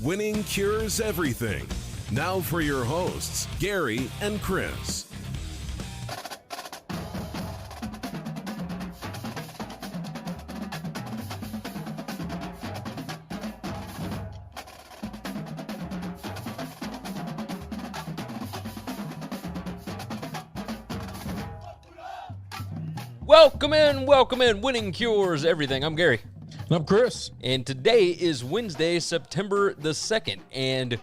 Winning cures everything. Now for your hosts, Gary and Chris. Welcome in. Winning cures everything. I'm Gary. And I'm Chris. And today is Wednesday, September the 2nd. And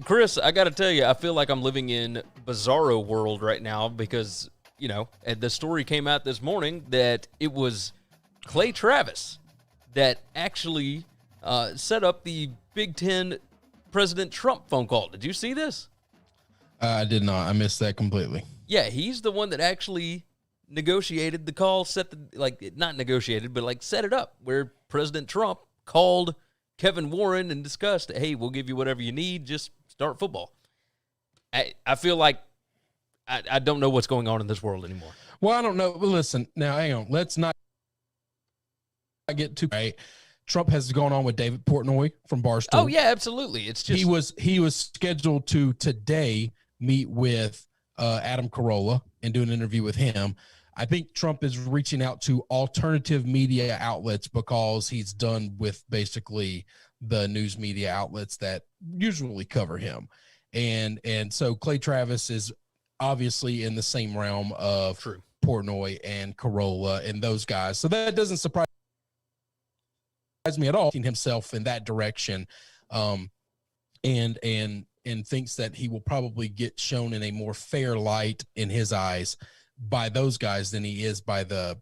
Chris, I got to tell you, I feel like I'm living in bizarro world right now because, you know, the story came out this morning that it was Clay Travis that actually set up the Big Ten President Trump phone call. Did you see this? I did not. I missed that completely. Yeah, he's the one that actually negotiated the call, set it up where President Trump called Kevin Warren and discussed, hey, we'll give you whatever you need, just start football. I feel like I don't know what's going on in this world anymore. Well, I don't know. Well, listen, now hang on. Let's not get too right. Trump has gone on with David Portnoy from Barstool. Oh yeah, absolutely. It's just he was scheduled to today meet with Adam Carolla and do an interview with him. I think Trump is reaching out to alternative media outlets because he's done with basically the news media outlets that usually cover him. And so Clay Travis is obviously in the same realm of Portnoy and Carolla and those guys. So that doesn't surprise me at all. Himself in that direction, and thinks that he will probably get shown in a more fair light in his eyes by those guys than he is by the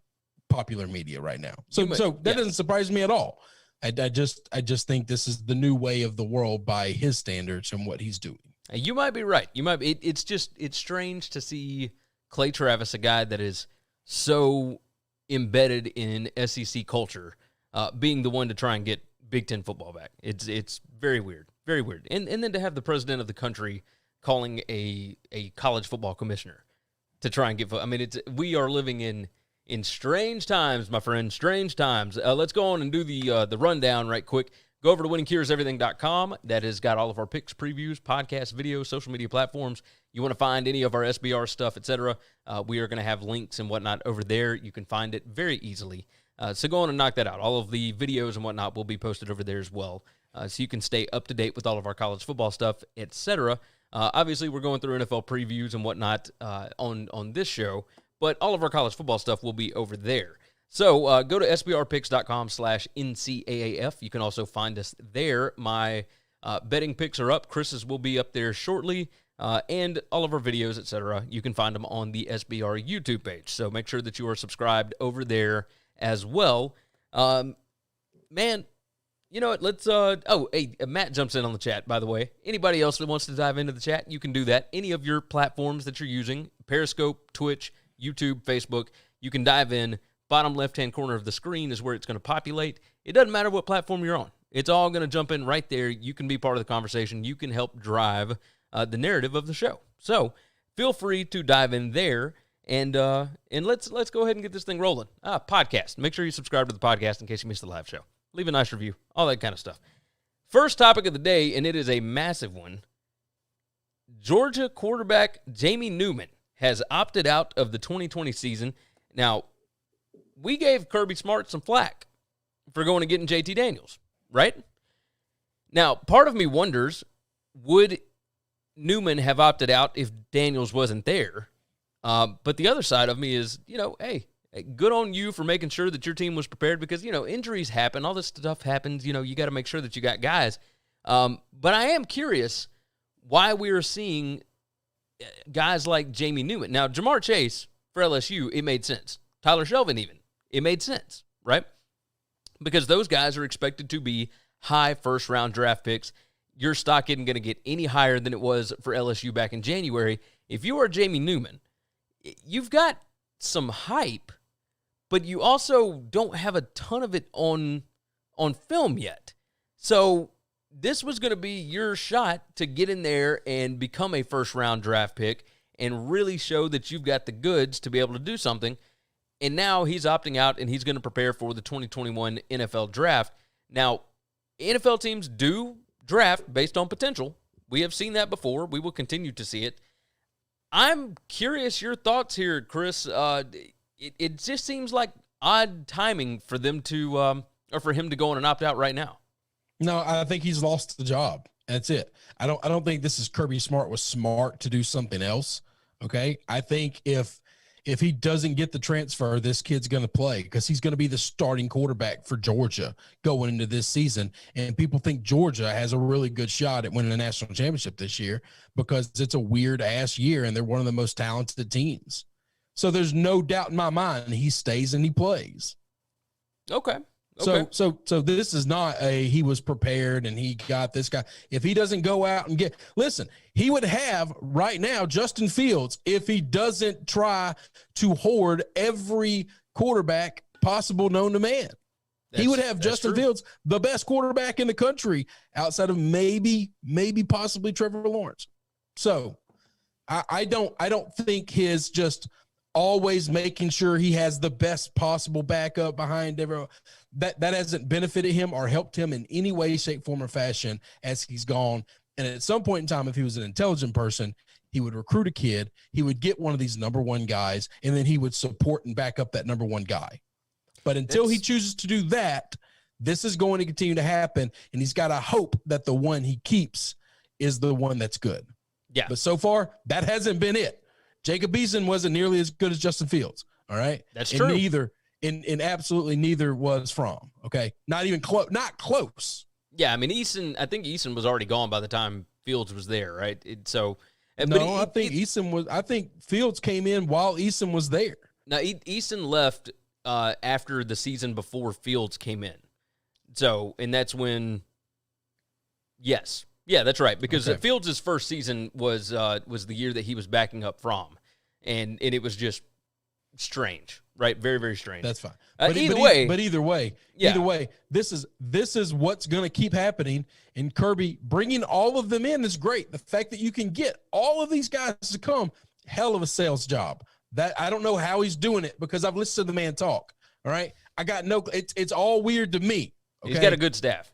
popular media right now. So that doesn't surprise me at all. I just think this is the new way of the world by his standards and what he's doing. You might be right. It's strange to see Clay Travis, a guy that is so embedded in SEC culture, being the one to try and get Big Ten football back. It's very weird, very weird. And then to have the president of the country calling a college football commissioner to try and get. I mean, we are living in strange times, my friend. Strange times. Let's go on and do the rundown right quick. Go over to winningcureseverything.com. That has got all of our picks, previews, podcasts, videos, social media platforms. You want to find any of our SBR stuff, etc. We are going to have links and whatnot over there. You can find it very easily. So go on and knock that out. All of the videos and whatnot will be posted over there as well. So you can stay up to date with all of our college football stuff, etc. Obviously, we're going through NFL previews and whatnot on this show, but all of our college football stuff will be over there. So go to sbrpicks.com/NCAAF. You can also find us there. My betting picks are up. Chris's will be up there shortly, and all of our videos, etc. You can find them on the SBR YouTube page. So make sure that you are subscribed over there as well. Man, you know what? Let's, Matt jumps in on the chat, by the way. Anybody else that wants to dive into the chat, you can do that. Any of your platforms that you're using, Periscope, Twitch, YouTube, Facebook, you can dive in. Bottom left-hand corner of the screen is where it's going to populate. It doesn't matter what platform you're on. It's all going to jump in right there. You can be part of the conversation. You can help drive the narrative of the show. So feel free to dive in there. And let's go ahead and get this thing rolling. Podcast. Make sure you subscribe to the podcast in case you missed the live show. Leave a nice review. All that kind of stuff. First topic of the day, and it is a massive one. Georgia quarterback Jaime Newman has opted out of the 2020 season. Now, we gave Kirby Smart some flack for going and getting JT Daniels, right? Now, part of me wonders, would Newman have opted out if Daniels wasn't there? But the other side of me is, hey, good on you for making sure that your team was prepared because, injuries happen. All this stuff happens. You got to make sure that you got guys. But I am curious why we are seeing guys like Jaime Newman. Now, Jamar Chase for LSU, it made sense. Tyler Shelvin even, it made sense, right? Because those guys are expected to be high first-round draft picks. Your stock isn't going to get any higher than it was for LSU back in January. If you are Jaime Newman, you've got some hype, but you also don't have a ton of it on film yet. So this was going to be your shot to get in there and become a first-round draft pick and really show that you've got the goods to be able to do something. And now he's opting out, and he's going to prepare for the 2021 NFL Draft. Now, NFL teams do draft based on potential. We have seen that before. We will continue to see it. I'm curious your thoughts here, Chris. It just seems like odd timing for them to or for him to go on and opt out right now. No, I think he's lost the job. That's it. I don't think this is Kirby Smart was smart to do something else. Okay. I think if he doesn't get the transfer, this kid's going to play because he's going to be the starting quarterback for Georgia going into this season. And people think Georgia has a really good shot at winning the national championship this year because it's a weird ass year and they're one of the most talented teams. So there's no doubt in my mind he stays and he plays. Okay. So this is not he was prepared and he got this guy. If he doesn't go out and listen, he would have right now Justin Fields if he doesn't try to hoard every quarterback possible known to man. He would have Justin Fields, the best quarterback in the country outside of maybe possibly Trevor Lawrence. So I don't think his just always making sure he has the best possible backup behind everyone. That hasn't benefited him or helped him in any way, shape, form, or fashion as he's gone. And at some point in time, if he was an intelligent person, he would recruit a kid, he would get one of these number one guys, and then he would support and back up that number one guy. But until he chooses to do that, this is going to continue to happen, and he's got to hope that the one he keeps is the one that's good. Yeah. But so far, that hasn't been it. Jacob Eason wasn't nearly as good as Justin Fields. All right. That's true. Absolutely neither was Fromm. Okay. Not even close. Not close. Yeah. I mean, I think Eason was already gone by the time Fields was there. Right. I think Fields came in while Eason was there. Now, Eason left after the season before Fields came in. So, and that's when, yes. Yeah, that's right. Because Fields' first season was the year that he was backing up from, and it was just strange, right? Very, very strange. That's fine. Either way, this is what's going to keep happening. And Kirby bringing all of them in is great. The fact that you can get all of these guys to come, hell of a sales job. That I don't know how he's doing it because I've listened to the man talk. All right, it's all weird to me. Okay? He's got a good staff,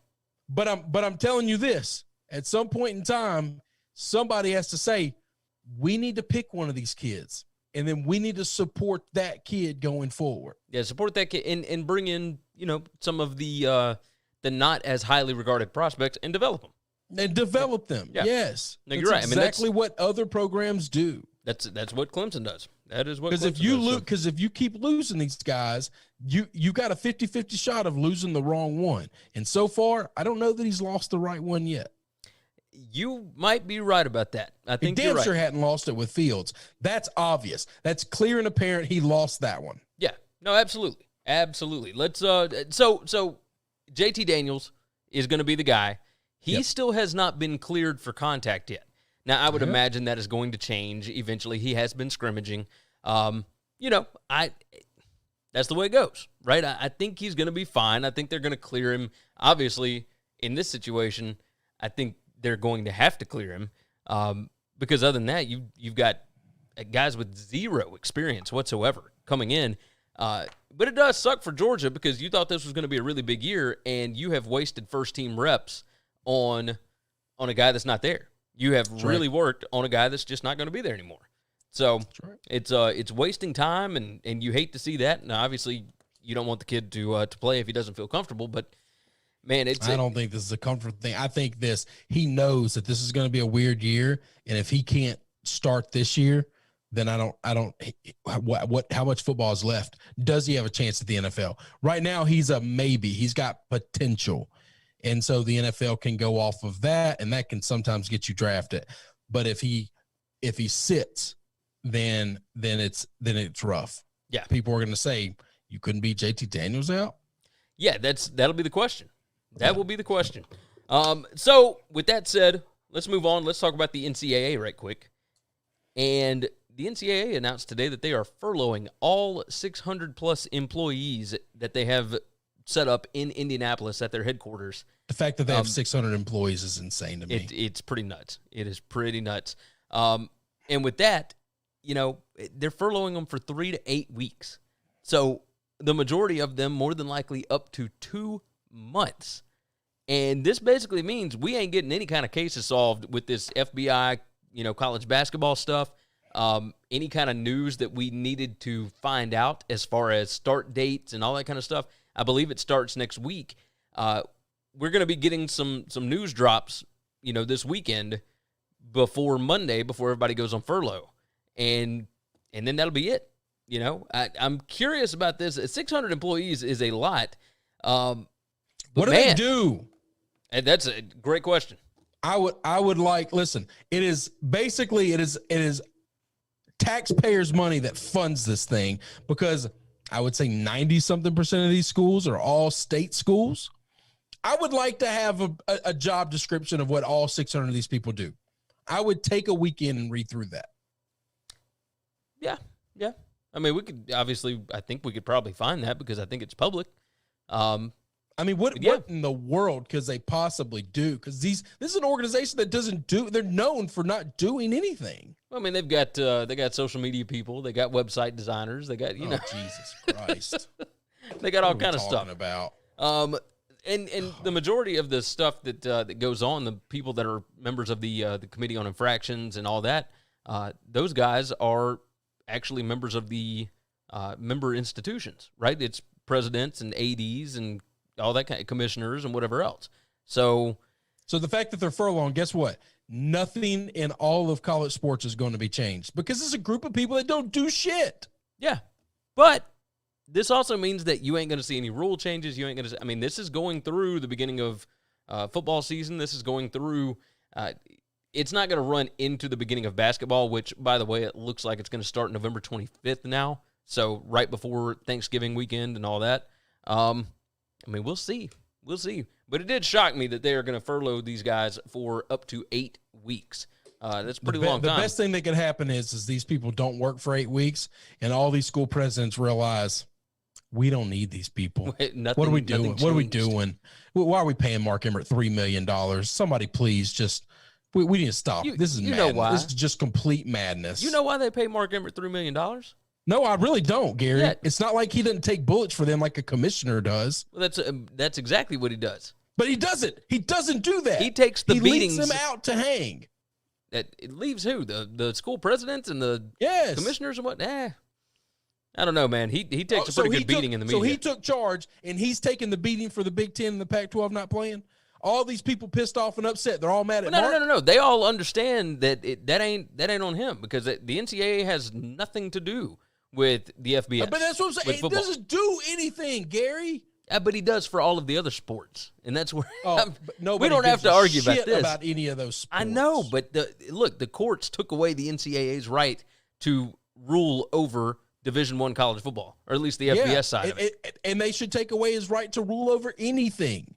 but I'm telling you this. At some point in time, somebody has to say, we need to pick one of these kids, and then we need to support that kid going forward. Yeah, support that kid and bring in, some of the not as highly regarded prospects and develop them. And develop them, yeah. Yes. No, you're right. Exactly what other programs do. That's what Clemson does. That is what Clemson does. Because if you keep losing these guys, you got a 50-50 shot of losing the wrong one. And so far, I don't know that he's lost the right one yet. You might be right about that. I think you're right. Sure hadn't lost it with Fields. That's obvious. That's clear and apparent. He lost that one. Yeah. No, absolutely. Let's so JT Daniels is going to be the guy. He still has not been cleared for contact yet. Now, I would imagine that is going to change eventually. He has been scrimmaging. That's the way it goes, right? I think he's going to be fine. I think they're going to clear him. Obviously, in this situation, I think they're going to have to clear him because other than that, you've got guys with zero experience whatsoever coming in. But it does suck for Georgia because you thought this was going to be a really big year, and you have wasted first-team reps on a guy that's not there. You have really worked on a guy that's just not going to be there anymore. So it's wasting time, and you hate to see that. Now, obviously, you don't want the kid to play if he doesn't feel comfortable, but man, I don't think this is a comfort thing. I think he knows that this is going to be a weird year, and if he can't start this year, then how much football is left? Does he have a chance at the NFL? Right now, he's a maybe. He's got potential, and so the NFL can go off of that, and that can sometimes get you drafted. But if he sits, then it's rough. Yeah, people are going to say you couldn't beat JT Daniels out. Yeah, that'll be the question. That will be the question. So with that said, let's move on. Let's talk about the NCAA right quick. And the NCAA announced today that they are furloughing all 600-plus employees that they have set up in Indianapolis at their headquarters. The fact that they have 600 employees is insane to me. It's pretty nuts. It is pretty nuts. And with that, they're furloughing them for 3 to 8 weeks. So the majority of them, more than likely up to 2 months. And this basically means we ain't getting any kind of cases solved with this FBI, college basketball stuff. Any kind of news that we needed to find out as far as start dates and all that kind of stuff. I believe it starts next week. We're going to be getting some news drops, this weekend before Monday, before everybody goes on furlough. And then that'll be it. I'm curious about this. 600 employees is a lot. What do they do? And that's a great question. I would listen, it is taxpayers' money that funds this thing, because I would say 90-something% of these schools are all state schools. I would like to have a job description of what all 600 of these people do. I would take a weekend and read through that. Yeah. I mean, we could I think we could probably find that, because I think it's public. What in the world could they possibly do? Because this is an organization that they're known for not doing anything. Well, I mean, they got social media people, they got website designers, they got Jesus Christ, they got all kind of stuff about. And the majority of the stuff that goes on, the people that are members of the Committee on Infractions and all that, those guys are actually members of the member institutions, right? It's presidents and ADs and all that kind of commissioners and whatever else. So the fact that they're furloughing, guess what? Nothing in all of college sports is going to be changed, because it's a group of people that don't do shit. Yeah. But this also means that you ain't going to see any rule changes. This is going through the beginning of football season. This is going through, it's not going to run into the beginning of basketball, which, by the way, it looks like it's going to start November 25th now. So right before Thanksgiving weekend and all that. We'll see. But it did shock me that they are going to furlough these guys for up to 8 weeks. That's pretty long time. The best thing that could happen is these people don't work for 8 weeks, and all these school presidents realize, we don't need these people. What are we doing? What are we doing? Why are we paying Mark Emmert $3 million? Somebody please we need to stop. This is madness. Know why. This is just complete madness. You know why they pay Mark Emmert $3 million? No, I really don't, Gary. Yeah. It's not like he doesn't take bullets for them like a commissioner does. Well, that's exactly what he does. But he doesn't. He doesn't do that. He takes the beatings. He leaves them out to hang. It leaves who? The school presidents and the commissioners and what? I don't know, man. He takes a pretty good beating in the media. So he took charge, and he's taking the beating for the Big Ten and the Pac-12 not playing? All these people pissed off and upset. They're all mad at Mark? No. They all understand that that ain't on him, because the NCAA has nothing to do with the FBS. But that's what I'm saying. It doesn't do anything, Gary. But he does for all of the other sports, and that's where we don't have to argue about any of those sports. I know, but the courts took away the NCAA's right to rule over Division I college football, or at least the FBS side of it. And they should take away his right to rule over anything.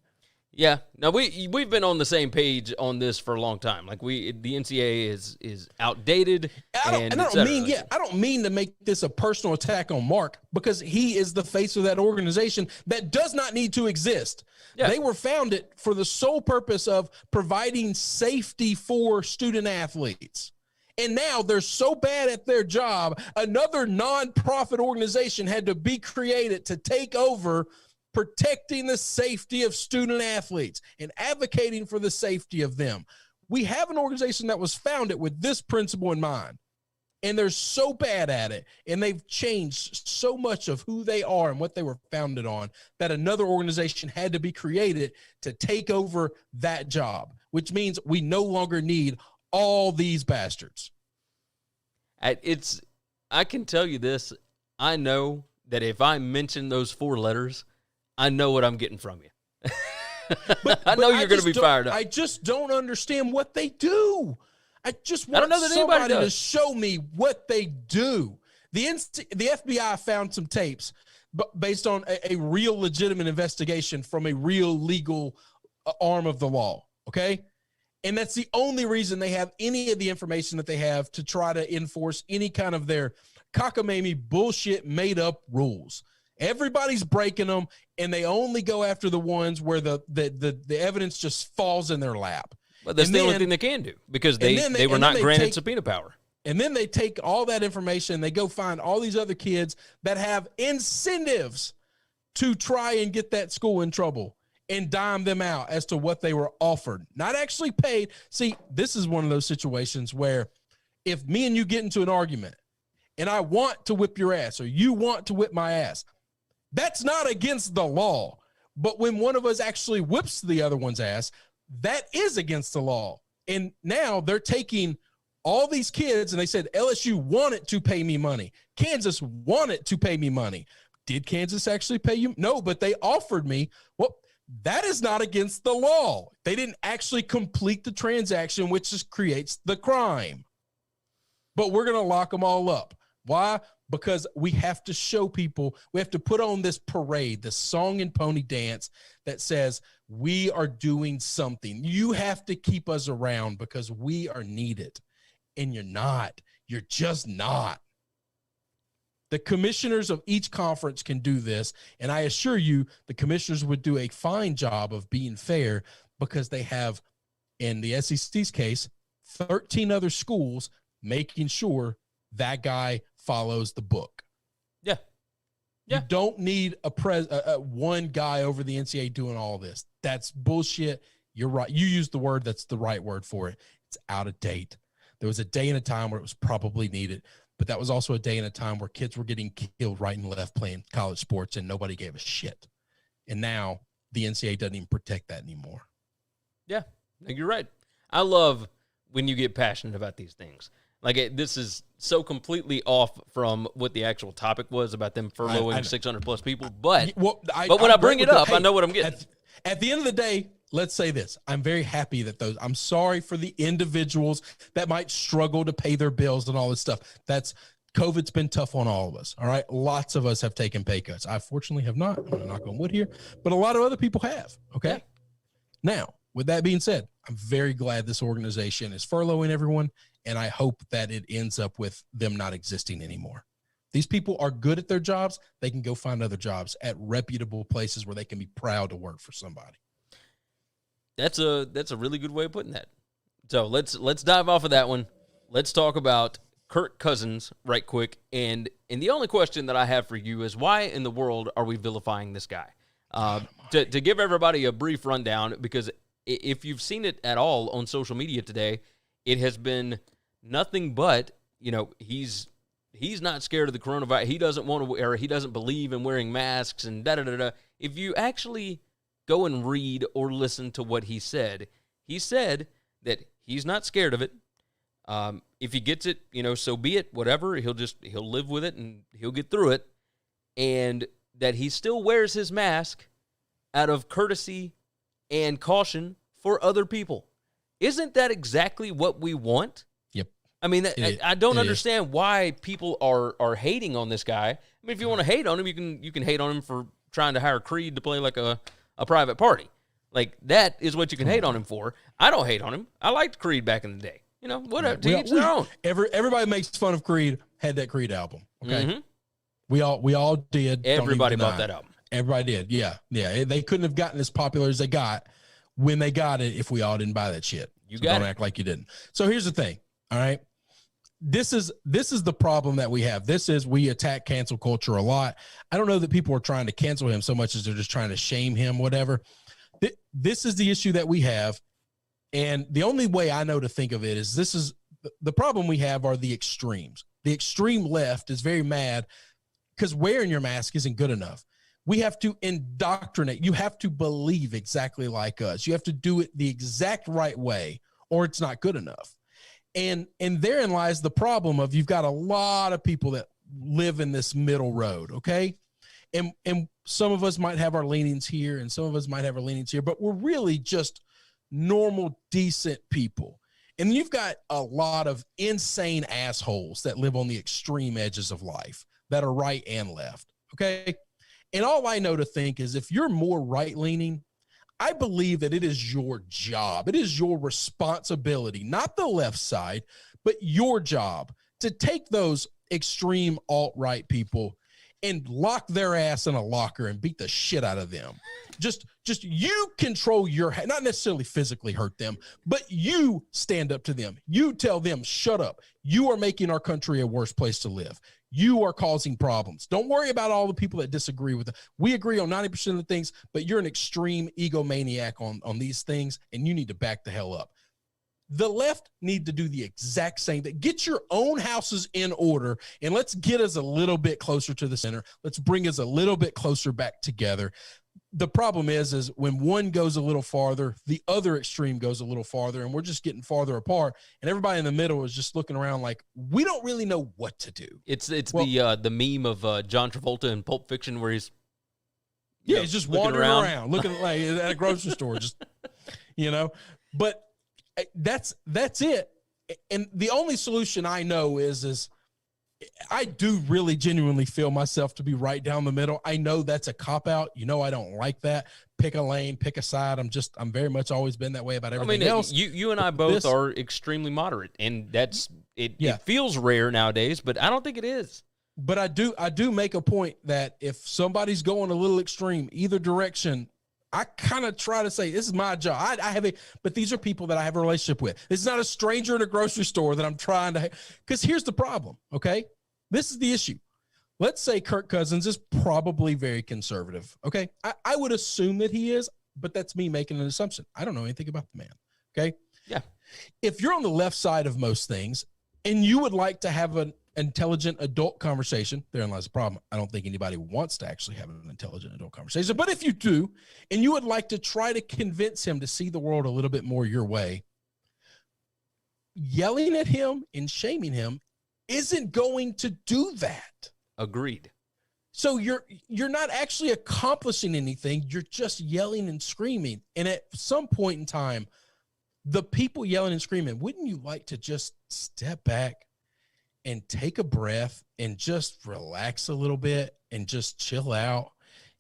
Yeah. Now we've been on the same page on this for a long time. Like the NCAA is outdated. I don't mean to make this a personal attack on Mark, because he is the face of that organization that does not need to exist. Yeah. They were founded for the sole purpose of providing safety for student athletes. And now they're so bad at their job, another nonprofit organization had to be created to take over protecting the safety of student athletes and advocating for the safety of them. We have an organization that was founded with this principle in mind, and they're so bad at it, and they've changed so much of who they are and what they were founded on, that another organization had to be created to take over that job, which means we no longer need all these bastards. I can tell you this. I know that if I mention those 4 letters, I know what I'm getting from you. I know you're going to be fired up. I just don't understand what they do. I just want somebody to show me what they do. The FBI found some tapes based on a real legitimate investigation from a real legal arm of the law, okay? And that's the only reason they have any of the information that they have to try to enforce any kind of their cockamamie bullshit made-up rules. Everybody's breaking them, and they only go after the ones where the evidence just falls in their lap. But that's the only thing they can do, because they were not granted subpoena power. And then they take all that information, and they go find all these other kids that have incentives to try and get that school in trouble. and dime them out as to what they were offered, not actually paid. See, this is one of those situations where if me and you get into an argument and I want to whip your ass or you want to whip my ass, that's not against the law. But when one of us actually whips the other one's ass, that is against the law. And now they're taking all these kids and they said LSU wanted to pay me money. Kansas wanted to pay me money. Did Kansas actually pay you? No, but they offered me. Well, that is not against the law. They didn't actually complete the transaction, which just creates the crime. But we're going to lock them all up. Why? Because we have to show people, we have to put on this parade, this song and pony dance that says we are doing something. You have to keep us around because we are needed. And you're not. You're just not. The commissioners of each conference can do this, and I assure you the commissioners would do a fine job of being fair because they have, in the SEC's case, 13 other schools making sure that guy follows the book. Yeah. Yeah. You don't need one guy over the NCAA doing all this. That's bullshit. You're right. You used the word that's the right word for it. It's out of date. There was a day and a time where it was probably needed, but that was also a day and a time where kids were getting killed right and left playing college sports and nobody gave a shit. And now the NCAA doesn't even protect that anymore. Yeah, you're right. I love when you get passionate about these things. Like, this is so completely off from what the actual topic was about them furloughing 600-plus people. But when I bring it up, I know what I'm getting. At the end of the day, let's say this. I'm very happy that I'm sorry for the individuals that might struggle to pay their bills and all this stuff. COVID's been tough on all of us. All right. Lots of us have taken pay cuts. I fortunately have not. I'm going to knock on wood here, but a lot of other people have. Okay. Yeah. Now, with that being said, I'm very glad this organization is furloughing everyone, and I hope that it ends up with them not existing anymore. These people are good at their jobs. They can go find other jobs at reputable places where they can be proud to work for somebody. That's a really good way of putting that. So let's dive off of that one. Let's talk about Kirk Cousins right quick. And the only question that I have for you is, why in the world are we vilifying this guy? To give everybody a brief rundown, because if you've seen it at all on social media today, it has been nothing but, he's not scared of the coronavirus. He doesn't want to, or he doesn't believe in wearing masks and da-da-da-da. If you actually go and read or listen to what he said that he's not scared of it. If he gets it, so be it, whatever. He'll live with it and he'll get through it. And that he still wears his mask out of courtesy and caution for other people. Isn't that exactly what we want? Yep. I mean, I don't understand why people are hating on this guy. I mean, if you want to hate on him, you can hate on him for trying to hire Creed to play like a private party. Like, that is what you can hate on him for. I don't hate on him. I liked Creed back in the day. Whatever. To each their own. Everybody makes fun of Creed. Had that Creed album. Okay. Mm-hmm. We all did. Everybody bought that album. Everybody did. Yeah. Yeah. They couldn't have gotten as popular as they got when they got it if we all didn't buy that shit. Don't act like you didn't. So here's the thing. All right. This is the problem that we have. We attack cancel culture a lot. I don't know that people are trying to cancel him so much as they're just trying to shame him, whatever. This is the issue that we have. And the only way I know to think of it is the problem we have are the extremes. The extreme left is very mad because wearing your mask isn't good enough. We have to indoctrinate. You have to believe exactly like us. You have to do it the exact right way, or it's not good enough. And therein lies the problem of, you've got a lot of people that live in this middle road, okay? And some of us might have our leanings here, and some of us might have our leanings here, but we're really just normal, decent people. And you've got a lot of insane assholes that live on the extreme edges of life that are right and left, okay? And all I know to think is, if you're more right-leaning, I believe that it is your job. It is your responsibility, not the left side, but your job to take those extreme alt-right people and lock their ass in a locker and beat the shit out of them. Just you control not necessarily physically hurt them, but you stand up to them. You tell them, shut up. You are making our country a worse place to live. You are causing problems. Don't worry about all the people that disagree with it. We agree on 90% of the things, but you're an extreme egomaniac on these things, and you need to back the hell up. The left need to do the exact same thing. Get your own houses in order, and let's get us a little bit closer to the center. Let's bring us a little bit closer back together. The problem is when one goes a little farther, the other extreme goes a little farther, and we're just getting farther apart, and everybody in the middle is just looking around like we don't really know what to do. It's the meme of John Travolta in Pulp Fiction where he's he's just wandering around looking like at a grocery store, just but that's it. And the only solution I know is I do really genuinely feel myself to be right down the middle. I know that's a cop-out. I don't like that. Pick a lane, pick a side. I'm very much always been that way about everything else. You and I both are extremely moderate, and it feels rare nowadays, but I don't think it is. But I do make a point that if somebody's going a little extreme, either direction, I kind of try to say, this is my job. But these are people that I have a relationship with. This is not a stranger in a grocery store that I'm trying to, because here's the problem, okay? This is the issue. Let's say Kirk Cousins is probably very conservative, okay? I would assume that he is, but that's me making an assumption. I don't know anything about the man, okay? Yeah. If you're on the left side of most things and you would like to have an intelligent adult conversation, therein lies the problem. I don't think anybody wants to actually have an intelligent adult conversation, but if you do, and you would like to try to convince him to see the world a little bit more your way, yelling at him and shaming him isn't going to do that. Agreed. So you're not actually accomplishing anything. You're just yelling and screaming. And at some point in time, the people yelling and screaming, wouldn't you like to just step back and take a breath and just relax a little bit and just chill out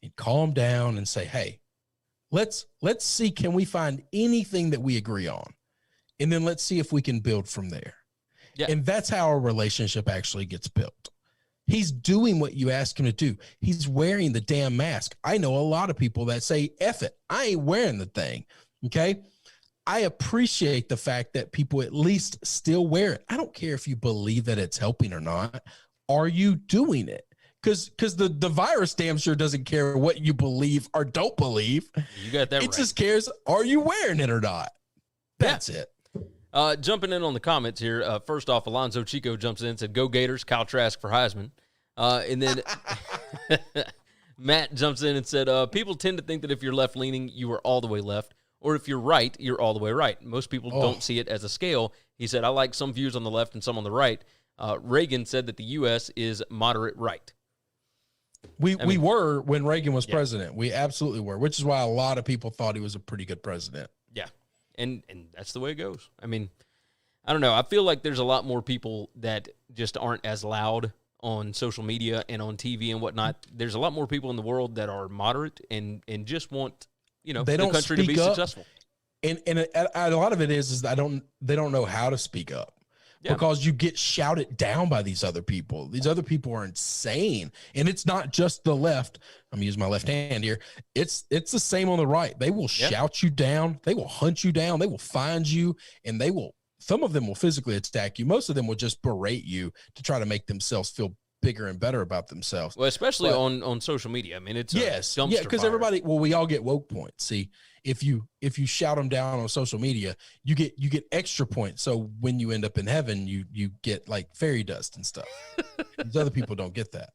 and calm down and say, hey, let's see, can we find anything that we agree on? And then let's see if we can build from there. Yeah. And that's how a relationship actually gets built. He's doing what you ask him to do. He's wearing the damn mask. I know a lot of people that say, F it, I ain't wearing the thing, okay? I appreciate the fact that people at least still wear it. I don't care if you believe that it's helping or not. Are you doing it? Because the virus damn sure doesn't care what you believe or don't believe. You got that right. It just cares, are you wearing it or not? That's it. Jumping in on the comments here. First off, Alonzo Chico jumps in and said, go Gators, Kyle Trask for Heisman. And then Matt jumps in and said, people tend to think that if you're left-leaning, you are all the way left. Or if you're right, you're all the way right. Most people don't see it as a scale. He said, I like some views on the left and some on the right. Reagan said that the U.S. is moderate right. We were when Reagan was president. We absolutely were, which is why a lot of people thought he was a pretty good president. Yeah, and that's the way it goes. I mean, I don't know. I feel like there's a lot more people that just aren't as loud on social media and on TV and whatnot. There's a lot more people in the world that are moderate and just want the country to be successful. And a lot of it is they don't know how to speak up because you get shouted down by these other people. These other people are insane. And it's not just the left. I'm going to use my left hand here. It's the same on the right. They will shout you down. They will hunt you down. They will find you, and some of them will physically attack you. Most of them will just berate you to try to make themselves feel bigger and better about themselves. Well, especially on social media. I mean, it's because everybody. Well, we all get woke points. See, if you shout them down on social media, you get extra points. So when you end up in heaven, you get like fairy dust and stuff. These other people don't get that.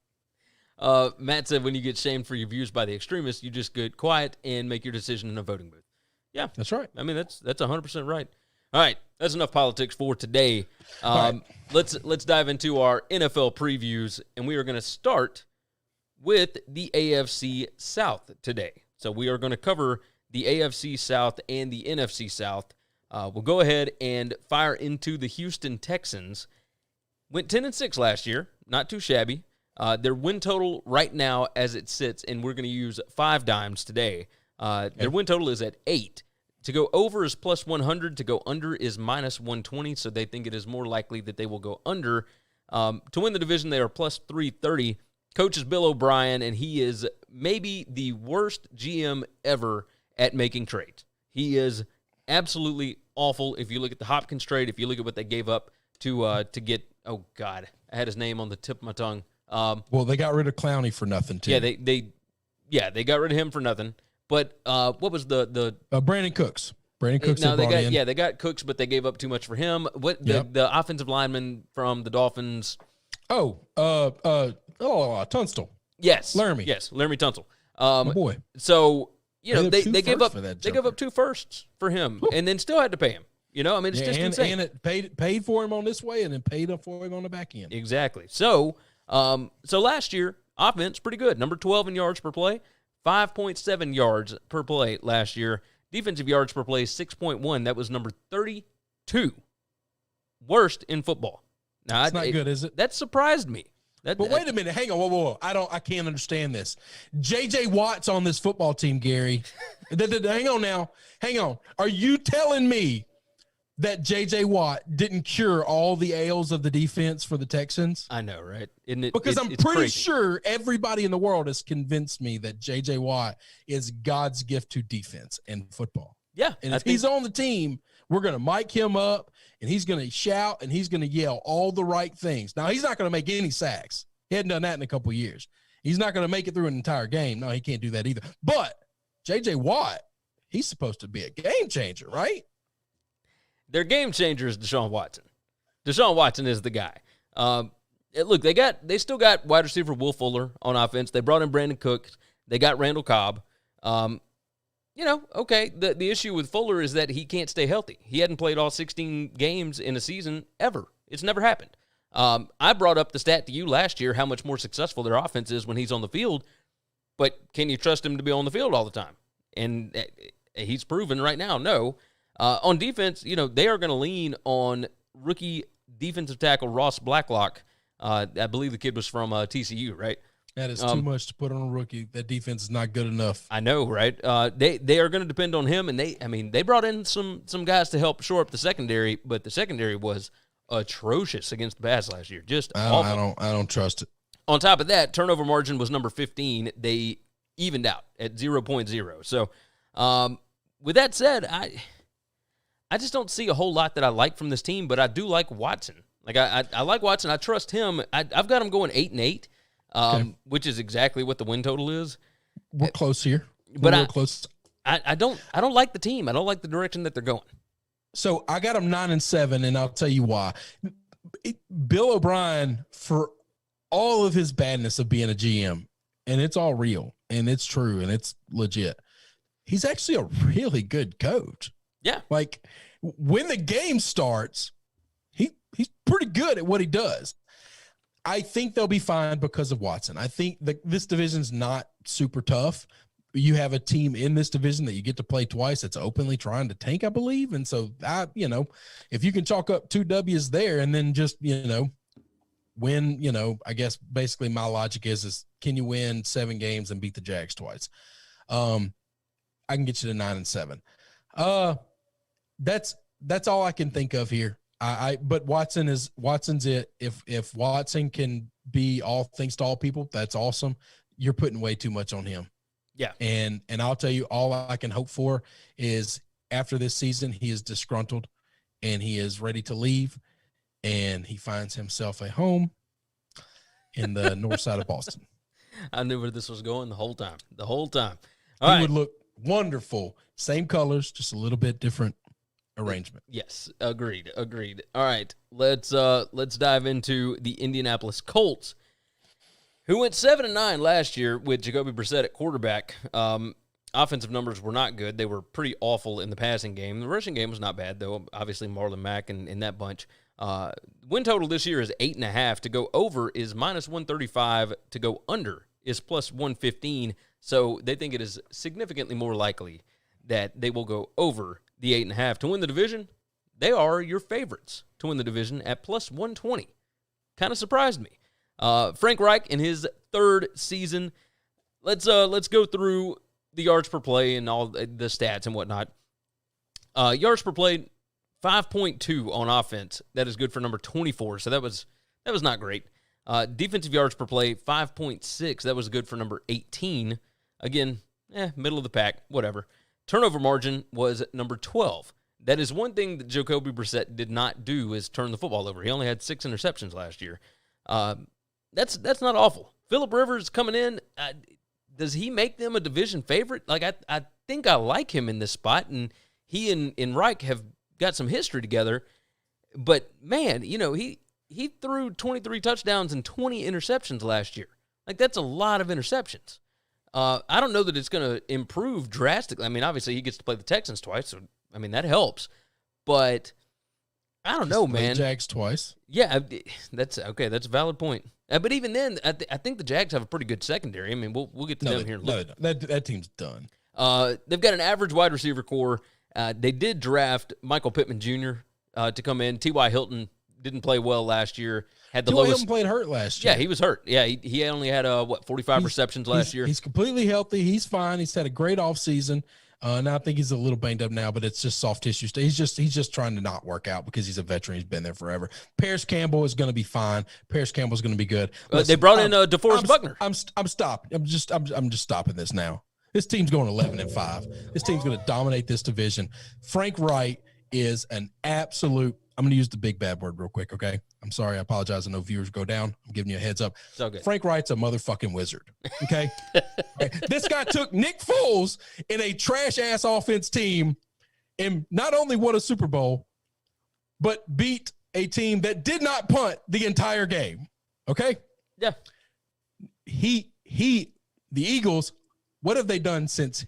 Matt said, when you get shamed for your views by the extremists, you just get quiet and make your decision in a voting booth. Yeah, that's right. I mean, that's 100% right. All right, that's enough politics for today. Let's dive into our NFL previews, and we are going to start with the AFC South today. So we are going to cover the AFC South and the NFC South. We'll go ahead and fire into the Houston Texans. Went 10-6 last year, not too shabby. Their win total right now as it sits, and we're going to use 5 dimes today. Their win total is at 8. To go over is plus 100. To go under is minus 120. So they think it is more likely that they will go under. To win the division, they are plus 330. Coach is Bill O'Brien, and he is maybe the worst GM ever at making trades. He is absolutely awful. If you look at the Hopkins trade, if you look at what they gave up to get, oh God, I had his name on the tip of my tongue. Well, they got rid of Clowney for nothing too. Yeah, they got rid of him for nothing. But what was the Brandon Cooks? Brandon Cooks. No, they got Cooks, but they gave up too much for him. What the offensive lineman from the Dolphins? Tunstall. Yes, Laramie. Yes, Laramie Tunstall. My boy. So they gave up two 2 firsts for him, and then still had to pay him. I mean, it's just insane. And it paid for him on this way, and then paid up for him on the back end. Exactly. So last year, offense pretty good. Number 12 in yards per play, 5.7 yards per play last year. Defensive yards per play, 6.1. That was number 32. Worst in football. Now, it's not good, is it? That surprised me. But wait a minute. Hang on. Whoa. I can't understand this. J.J. Watt's on this football team, Gary. Hang on now. Hang on. Are you telling me that J.J. Watt didn't cure all the ails of the defense for the Texans? I know, right? Isn't it? Because I'm pretty sure everybody in the world has convinced me that J.J. Watt is God's gift to defense and football. Yeah. And if he's on the team, we're going to mic him up, and he's going to shout, and he's going to yell all the right things. Now, he's not going to make any sacks. He hadn't done that in a couple of years. He's not going to make it through an entire game. No, he can't do that either. But J.J. Watt, he's supposed to be a game changer, right? Their game changer is Deshaun Watson. Deshaun Watson is the guy. Look, they still got wide receiver Will Fuller on offense. They brought in Brandon Cooks. They got Randall Cobb. Okay, the issue with Fuller is that he can't stay healthy. He hadn't played all 16 games in a season ever. It's never happened. I brought up the stat to you last year how much more successful their offense is when he's on the field, but can you trust him to be on the field all the time? And he's proven right now, no. On defense, they are going to lean on rookie defensive tackle Ross Blacklock. I believe the kid was from TCU, right? That is too much to put on a rookie. That defense is not good enough. I know, right? They are going to depend on him, and they brought in some guys to help shore up the secondary, but the secondary was atrocious against the pass last year. Just awful. I don't trust it. On top of that, turnover margin was number 15. They evened out at 0.0. So, with that said, I just don't see a whole lot that I like from this team, but I do like Watson. Like I like Watson. I trust him. I've got him going 8-8. Which is exactly what the win total is. We're close here. We're close. I don't like the team. I don't like the direction that they're going. So I got them 9-7, and I'll tell you why. Bill O'Brien, for all of his badness of being a GM, and it's all real, and it's true, and it's legit, he's actually a really good coach. Yeah. Like, when the game starts, he's pretty good at what he does. I think they'll be fine because of Watson. I think this division's not super tough. You have a team in this division that you get to play twice that's openly trying to tank, I believe. And so, if you can chalk up 2 W's there and then just, win, I guess basically my logic is can you win 7 games and beat the Jags twice? I can get you to 9-7. That's all I can think of here. But Watson's it. If Watson can be all things to all people, that's awesome. You're putting way too much on him. Yeah. And I'll tell you, all I can hope for is after this season, he is disgruntled and he is ready to leave, and he finds himself a home in the north side of Boston. I knew where this was going the whole time. He would look wonderful. Same colors, just a little bit different arrangement. Yes, agreed. All right, let's dive into the Indianapolis Colts, who went 7-9 last year with Jacoby Brissett at quarterback. Offensive numbers were not good. They were pretty awful in the passing game. The rushing game was not bad, though. Obviously, Marlon Mack and that bunch. Win total this year is 8.5. To go over is -135. To go under is +115. So they think it is significantly more likely that they will go over the 8.5. To win the division, they are your favorites to win the division at +120. Kind of surprised me. Frank Reich in his 3rd season. Let's go through the yards per play and all the stats and whatnot. Yards per play, 5.2 on offense. That is good for number 24. So that was not great. Defensive yards per play, 5.6. That was good for number 18. Again, middle of the pack, whatever. Turnover margin was number 12. That is one thing that Jacoby Brissett did not do, is turn the football over. He only had 6 interceptions last year. That's not awful. Phillip Rivers coming in, does he make them a division favorite? Like, I think I like him in this spot, and he and Reich have got some history together. But, man, he threw 23 touchdowns and 20 interceptions last year. Like, that's a lot of interceptions. I don't know that it's going to improve drastically. I mean, obviously, he gets to play the Texans twice, so, I mean, that helps. But I don't know, man. Jags twice. Yeah, that's okay. That's a valid point. But even then, I think the Jags have a pretty good secondary. I mean, we'll get to them here in a little bit. That team's done. They've got an average wide receiver core. They did draft Michael Pittman Jr. To come in. T.Y. Hilton didn't play well last year. Had the lowest. Hilton played hurt last year. Yeah, he was hurt. Yeah, he only had 45 receptions last year. He's completely healthy. He's fine. He's had a great offseason. Now I think he's a little banged up now, but it's just soft tissue. He's just trying to not work out because he's a veteran. He's been there forever. Paris Campbell is going to be fine. Paris Campbell's going to be good. They brought in DeForest Buckner. I'm stopping. I'm just stopping this now. This team's going 11-5. This team's going to dominate this division. Frank Wright is an absolute. I'm going to use the big bad word real quick, okay? I'm sorry. I apologize. I know viewers go down. I'm giving you a heads up. So good. Frank Wright's a motherfucking wizard, okay? This guy took Nick Foles in a trash-ass offense team and not only won a Super Bowl, but beat a team that did not punt the entire game, okay? Yeah. The Eagles, what have they done since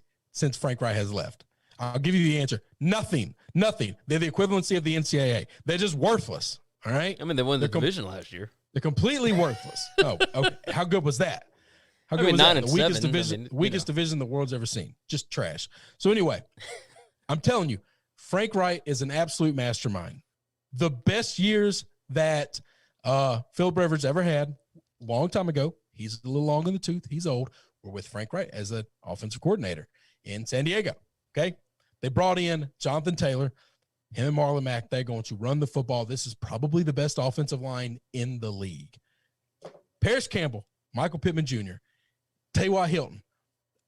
Frank Wright has left? I'll give you the answer. Nothing. They're the equivalency of the NCAA. They're just worthless. All right. I mean, they won the division last year. They're completely worthless. Oh, okay. How good was that? How good was 9 that? and The weakest 7, division, weakest division the world's ever seen. Just trash. So anyway, I'm telling you, Frank Wright is an absolute mastermind. The best years that Phil Rivers ever had, a long time ago. He's a little long in the tooth. He's old. We're with Frank Wright as an offensive coordinator in San Diego. Okay. They brought in Jonathan Taylor, him and Marlon Mack. They're going to run the football. This is probably the best offensive line in the league. Paris Campbell, Michael Pittman Jr., T.Y. Hilton.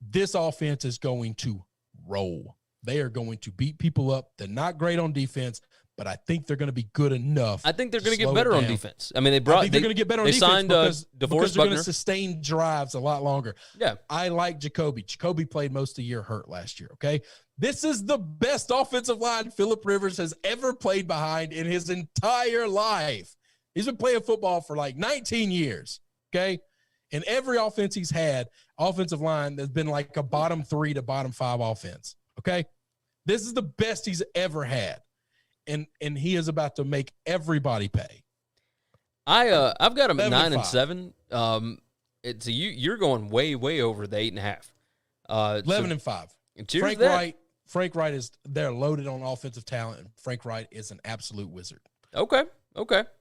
This offense is going to roll. They are going to beat people up. They're not great on defense, but I think they're going to be good enough. I think they're going to get better on defense. I mean, they're going to get better on defense signed because they're going Buckner. to sustain drives a lot longer. Yeah. I like Jacoby. Jacoby played most of the year hurt last year, okay? This is the best offensive line Phillip Rivers has ever played behind in his entire life. He's been playing football for like 19 years, okay? And every offense he's had, offensive line, has been like a bottom 3 to bottom 5 offense, okay? This is the best he's ever had. And he is about to make everybody pay. I've got him at 9 and 7. You're going way over the 8.5. 11-5. Frank Wright is they're loaded on offensive talent, and Frank Wright is an absolute wizard. Okay.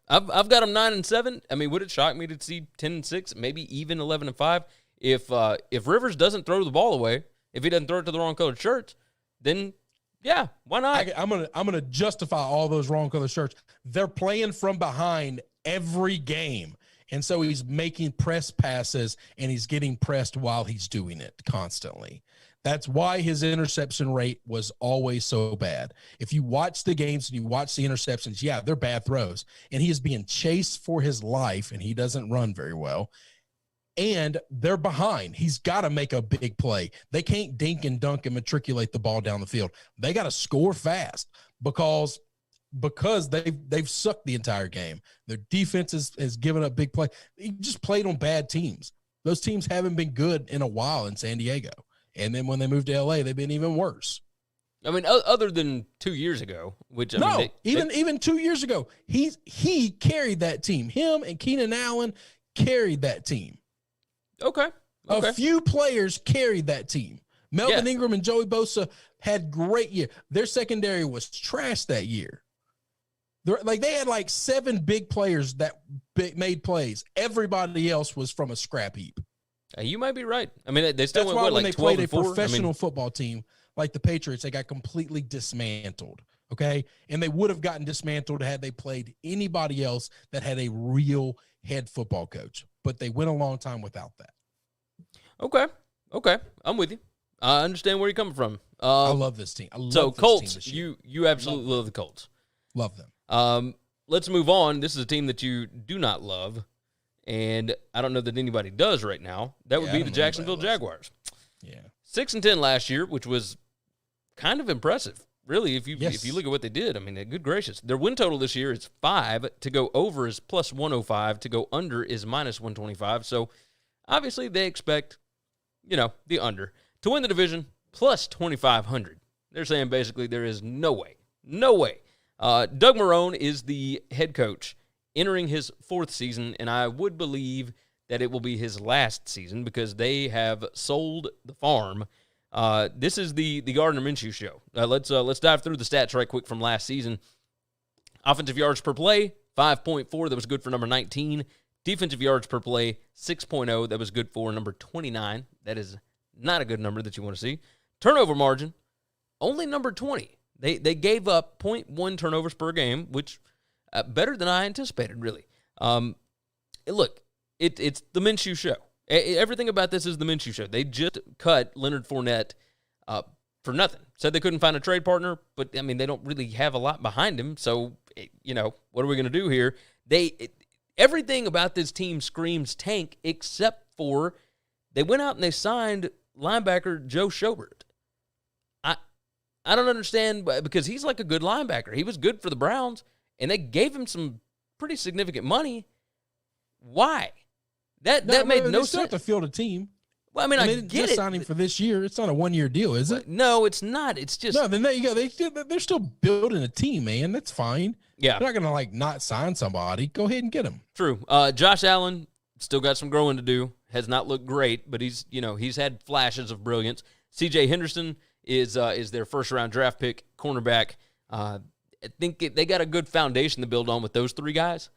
I've got him 9 and 7. I mean, would it shock me to see 10 and 6, maybe even 11-5? If Rivers doesn't throw the ball away, if he doesn't throw it to the wrong colored shirts, then yeah, why not? I'm gonna justify all those wrong color shirts. They're playing from behind every game, and so he's making press passes and he's getting pressed while he's doing it constantly. That's why his interception rate was always so bad. If you watch the games and you watch the interceptions, yeah, they're bad throws, and he is being chased for his life, and he doesn't run very well. And they're behind. He's got to make a big play. They can't dink and dunk and matriculate the ball down the field. They got to score fast because they've sucked the entire game. Their defense has given up big play. He just played on bad teams. Those teams haven't been good in a while in San Diego. And then when they moved to L.A., they've been even worse. I mean, other than 2 years ago, which even 2 years ago, he carried that team. Him and Keenan Allen carried that team. Okay. A few players carried that team. Melvin Ingram and Joey Bosa had great year. Their secondary was trash that year. They had like 7 big players that made plays. Everybody else was from a scrap heap. You might be right. I mean, they still went when like they played a 12-4? professional football team like the Patriots, they got completely dismantled. Okay, and they would have gotten dismantled had they played anybody else that had a real head football coach, but they went a long time without that. Okay, I'm with you. I understand where you're coming from. I love this team. I love so this Colts, team this year. you absolutely love the Colts. Love them. Let's move on. This is a team that you do not love, and I don't know that anybody does right now. That would be the Jacksonville Jaguars. Yeah, 6-10 last year, which was kind of impressive. Really, if you look at what they did, I mean, good gracious. Their win total this year is 5. To go over is plus 105. To go under is minus 125. So, obviously, they expect, the under. To win the division, plus 2,500. They're saying basically there is no way. Doug Marrone is the head coach entering his 4th season, and I would believe that it will be his last season because they have sold the farm. This is the Gardner Minshew show. Let's dive through the stats right quick from last season. Offensive yards per play, 5.4. That was good for number 19. Defensive yards per play, 6.0. That was good for number 29. That is not a good number that you want to see. Turnover margin, only number 20. They gave up 0.1 turnovers per game, which better than I anticipated, really. Look, it's the Minshew show. Everything about this is the Minshew show. They just cut Leonard Fournette for nothing. Said they couldn't find a trade partner, but, I mean, they don't really have a lot behind him. So, what are we going to do here? Everything about this team screams tank except for they went out and they signed linebacker Joe Schobert. I don't understand because he's like a good linebacker. He was good for the Browns, and they gave him some pretty significant money. Why? That made no sense. They have to field a team. Well, I mean, I get it. Signing for this year. It's not a 1-year deal, is it? No, it's not. It's just then there you go. They're still building a team, man. That's fine. Yeah, they're not gonna not sign somebody. Go ahead and get him. True. Josh Allen still got some growing to do. Has not looked great, but he's had flashes of brilliance. C.J. Henderson is their first-round draft pick, cornerback. I think they got a good foundation to build on with those 3 guys.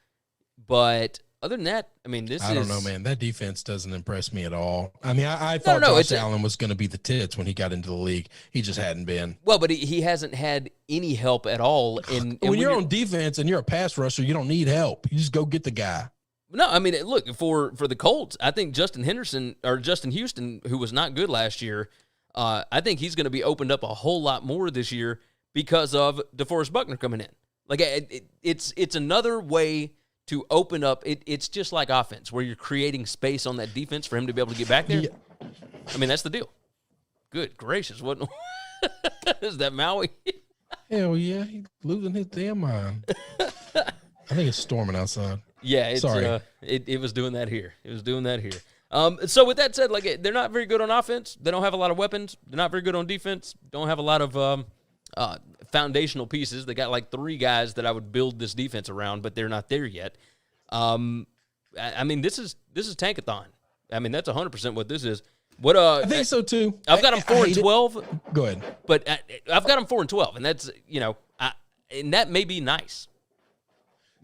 But other than that, I mean, I don't know, man. That defense doesn't impress me at all. I mean, I thought Josh Allen was going to be the tits when he got into the league. He just hadn't been. Well, but he hasn't had any help at all. And when you're on defense and you're a pass rusher, you don't need help. You just go get the guy. No, I mean, look, for the Colts, I think Justin Houston, who was not good last year, I think he's going to be opened up a whole lot more this year because of DeForest Buckner coming in. Like, it's another way to open up. It's just like offense, where you're creating space on that defense for him to be able to get back there. Yeah. I mean, that's the deal. Good gracious. What is that, Maui? Hell yeah. He's losing his damn mind. I think it's storming outside. Yeah, Sorry. It was doing that here. So with that said, like, they're not very good on offense. They don't have a lot of weapons. They're not very good on defense. Don't have a lot of foundational pieces. They got like 3 guys that I would build this defense around, but they're not there yet. I mean, this is tankathon. I mean, that's 100% what this is. What I think so too. I've got them 4-12. Go ahead. But I've got them 4-12, and that's and that may be nice.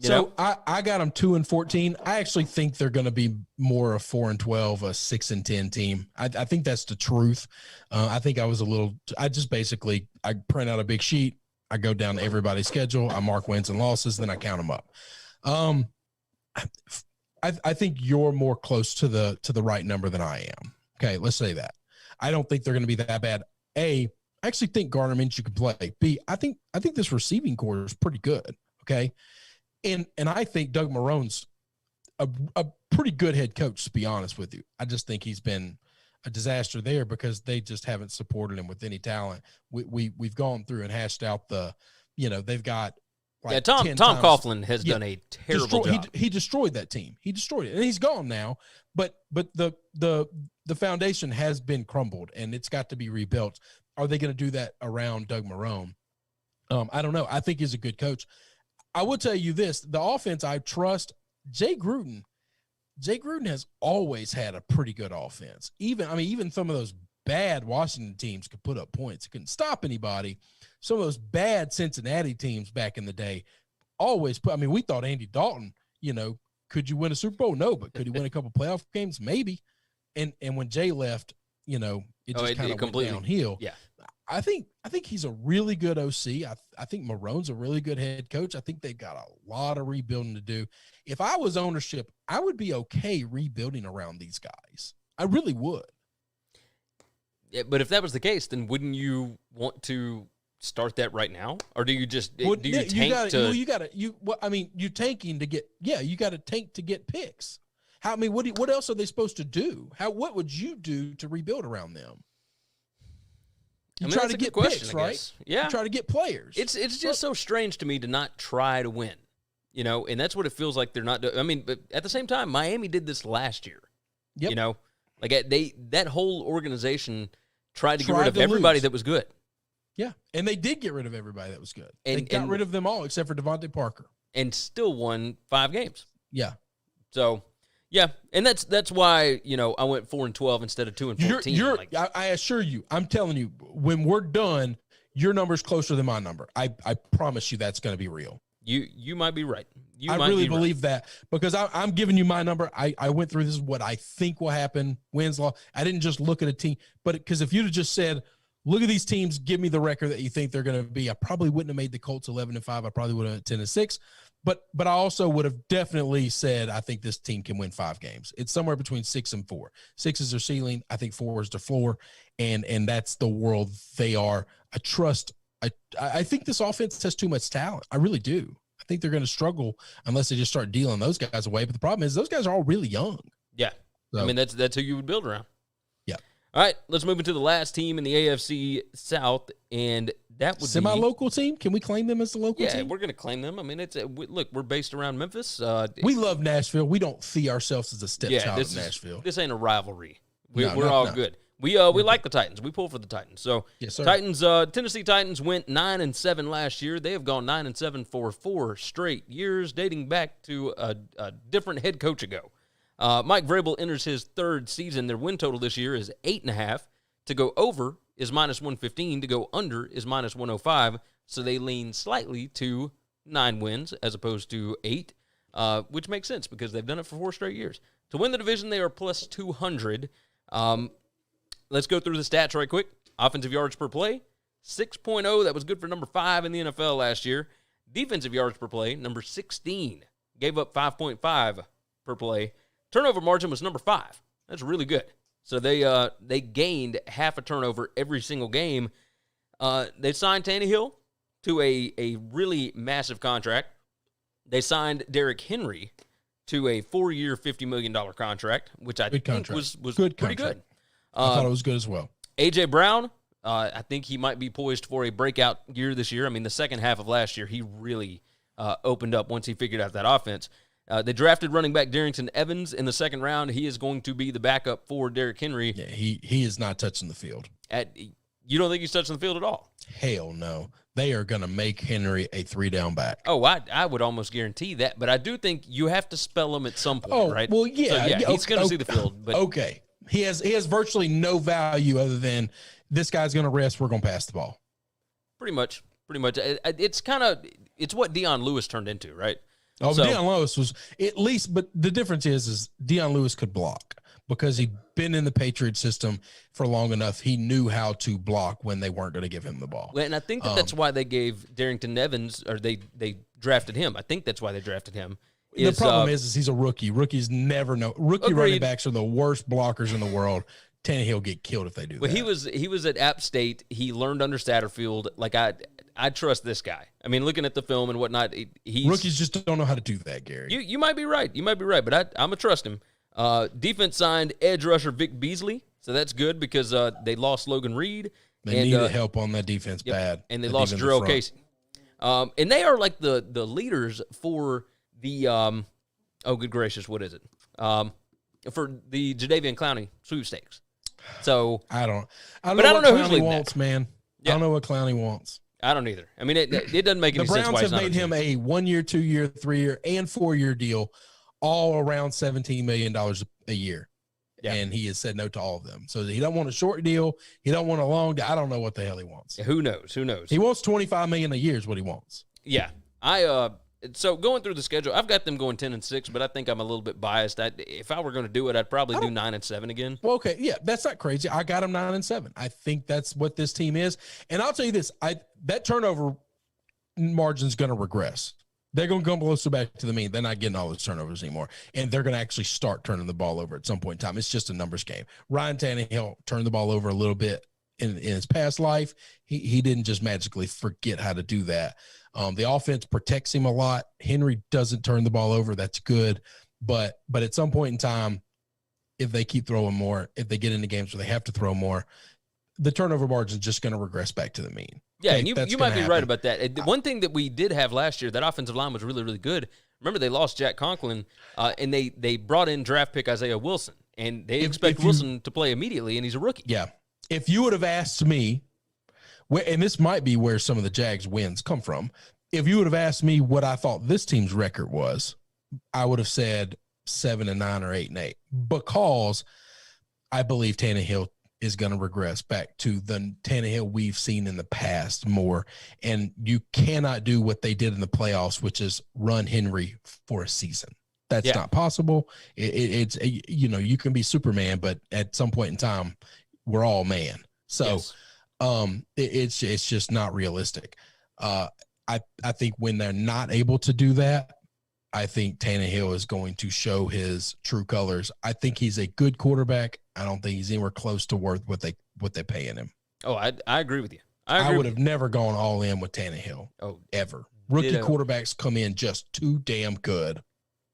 I got them 2-14. I actually think they're going to be more a 4-12, a 6-10 team. I think that's the truth. I think I print out a big sheet. I go down to everybody's schedule. I mark wins and losses. Then I count them up. I think you're more close to the right number than I am. Okay. Let's say that. I don't think they're going to be that bad. A, I actually think Gardner Minshew can play. B, I think this receiving core is pretty good. Okay. And I think Doug Marrone's a pretty good head coach, to be honest with you. I just think he's been a disaster there because they just haven't supported him with any talent. We've gone through and hashed out they've got like Tom Coughlin has done a terrible job. He destroyed that team. He destroyed it, and he's gone now. But the foundation has been crumbled, and it's got to be rebuilt. Are they going to do that around Doug Marrone? I don't know. I think he's a good coach. I will tell you this: the offense I trust. Jay Gruden has always had a pretty good offense. Even some of those bad Washington teams could put up points. It couldn't stop anybody. Some of those bad Cincinnati teams back in the day always put. We thought Andy Dalton. Could you win a Super Bowl? No, but could he win a couple playoff games? Maybe. And when Jay left, it just kind of went downhill. Yeah. I think he's a really good OC. I think Marone's a really good head coach. I think they've got a lot of rebuilding to do. If I was ownership, I would be okay rebuilding around these guys. I really would. Yeah, but if that was the case, then wouldn't you want to start that right now, or do you just do you tank to? You tanking to get you got to tank to get picks. What else are they supposed to do? What would you do to rebuild around them? You try to get picks, right? Yeah, you try to get players. It's just so strange to me to not try to win, and that's what it feels like they're not doing. I mean, but at the same time, Miami did this last year. Yep. That whole organization tried to get rid of everybody that was good. Yeah, and they did get rid of everybody that was good. They got rid of them all except for Devontae Parker. And still won 5 games. Yeah. So, yeah, and that's why, I went 4-12 instead of 2-14. I assure you, I'm telling you, when we're done, your number's closer than my number. I promise you that's going to be real. You might be right. I really believe that because I'm giving you my number. I went through this is what I think will happen, wins, loss. I didn't just look at a team, but because if you'd have just said, look at these teams, give me the record that you think they're going to be, I probably wouldn't have made the Colts 11-5. I probably would have 10-6. But I also would have definitely said I think this team can win 5 games. It's somewhere between 6 and 4. 6 is their ceiling. I think 4 is their floor, and that's the world they are. I think this offense has too much talent. I really do. I think they're going to struggle unless they just start dealing those guys away. But the problem is those guys are all really young. Yeah, so, I mean that's who you would build around. Yeah. All right, let's move into the last team in the AFC South, and that would semi-local team. Can we claim them as the local team? Yeah, we're going to claim them. I mean, look, we're based around Memphis. We love Nashville. We don't see ourselves as a stepchild of Nashville. This ain't a rivalry. We're all good. We like the Titans. We pull for the Titans. So yes, sir. Tennessee Titans went 9-7 last year. They have gone 9-7 for 4 straight years, dating back to a different head coach ago. Mike Vrabel enters his 3rd season. Their win total this year is 8.5. To go over is -115. To go under is -105. So they lean slightly to 9 wins as opposed to 8, which makes sense because they've done it for 4 straight years. To win the division, they are +200. Let's go through the stats right quick. Offensive yards per play, 6.0. That was good for number 5 in the NFL last year. Defensive yards per play, number 16. Gave up 5.5 per play. Turnover margin was number 5. That's really good. So they gained half a turnover every single game. They signed Tannehill to a really massive contract. They signed Derrick Henry to a 4-year, $50 million contract, which I think was good pretty good. I thought it was good as well. A.J. Brown, I think he might be poised for a breakout year this year. I mean, the second half of last year, he really opened up once he figured out that offense. They drafted running back Darrington Evans in the 2nd round. He is going to be the backup for Derrick Henry. Yeah, he is not touching the field. You don't think he's touching the field at all? Hell no. They are going to make Henry a 3-down back. Oh, I would almost guarantee that. But I do think you have to spell him at some point, right? Well, yeah. So, he's going to see the field. But okay. He has virtually no value other than this guy's going to rest, we're going to pass the ball. Pretty much. It's what Deion Lewis turned into, right? Oh, so, Deion Lewis was at least, but the difference is Deion Lewis could block because he'd been in the Patriot system for long enough. He knew how to block when they weren't going to give him the ball. And I think that's why they gave Darrington Evans, or they drafted him. I think that's why they drafted him. The problem is he's a rookie. Rookies never know. Rookie running backs are the worst blockers in the world. Tannehill get killed if they do that. But he was at App State. He learned under Satterfield. Like I trust this guy. I mean, looking at the film and whatnot, rookies just don't know how to do that, Gary. You might be right. But I'm gonna trust him. Defense signed edge rusher Vic Beasley, so that's good because they lost Logan Reed. They needed help on that defense bad, and they lost Jarrell Casey. And they are like the leaders for the good gracious, what is it? For the Jadeveon Clowney sweepstakes. So I don't know what Clowney wants, man. Yeah. I don't know what Clowney wants. I don't either. I mean, it doesn't make any sense. The Browns have made him a 1-year, 2-year, 3-year, and 4-year deal, all around $17 million a year. Yeah. And he has said no to all of them. So he don't want a short deal. He don't want a long deal. I don't know what the hell he wants. Yeah, who knows? He wants $25 million a year is what he wants. Yeah. I So going through the schedule, I've got them going 10-6, but I think I'm a little bit biased. If I were going to do it, I'd probably do 9-7 again. Well, okay, yeah, that's not crazy. I got them 9-7. I think that's what this team is. And I'll tell you this: that turnover margin's going to regress. They're going to come closer back to the mean. They're not getting all those turnovers anymore, and they're going to actually start turning the ball over at some point in time. It's just a numbers game. Ryan Tannehill turned the ball over a little bit in his past life. He didn't just magically forget how to do that. The offense protects him a lot. Henry doesn't turn the ball over. That's good. But at some point in time, if they keep throwing more, if they get into games where they have to throw more, the turnover margin is just going to regress back to the mean. Yeah, okay, and you might be right about that. One thing that we did have last year, that offensive line was really, really good. Remember, they lost Jack Conklin, and they brought in draft pick Isaiah Wilson, and they expect Wilson to play immediately, and he's a rookie. Yeah. If you would have asked me, and this might be where some of the Jags wins come from, if you would have asked me what I thought this team's record was, I would have said 7-9 or 8-8, because I believe Tannehill is going to regress back to the Tannehill we've seen in the past more. And you cannot do what they did in the playoffs, which is run Henry for a season. That's not possible. It's you can be Superman, but at some point in time, we're all man. So it's just not realistic. I think when they're not able to do that, I think Tannehill is going to show his true colors. I think he's a good quarterback. I don't think he's anywhere close to worth what they're paying him. Oh, I agree with you. I would have never gone all in with Tannehill. Oh, ever. Rookie quarterbacks come in just too damn good.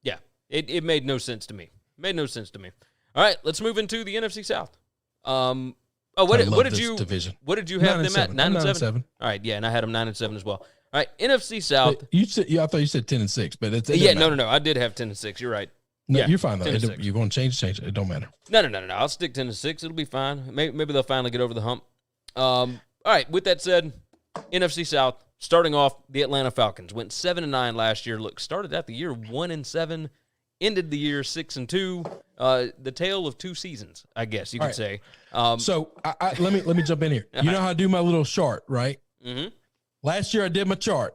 Yeah, it made no sense to me. All right, let's move into the NFC South. What did you have them at? 9-7. All right, yeah, and I had them 9-7 as well. All right, NFC South. I thought you said 10-6, but it's no. I did have 10-6. You're right. No, you're fine though. You're going to change it. It don't matter. No. I'll stick 10-6. It'll be fine. Maybe they'll finally get over the hump. All right. With that said, NFC South. Starting off, the Atlanta Falcons went 7-9 last year. Started out the year 1-7, ended the year 6-2. The tale of two seasons, I guess you could say. So let me jump in here. You know how I do my little chart, right? Mm-hmm. Last year I did my chart.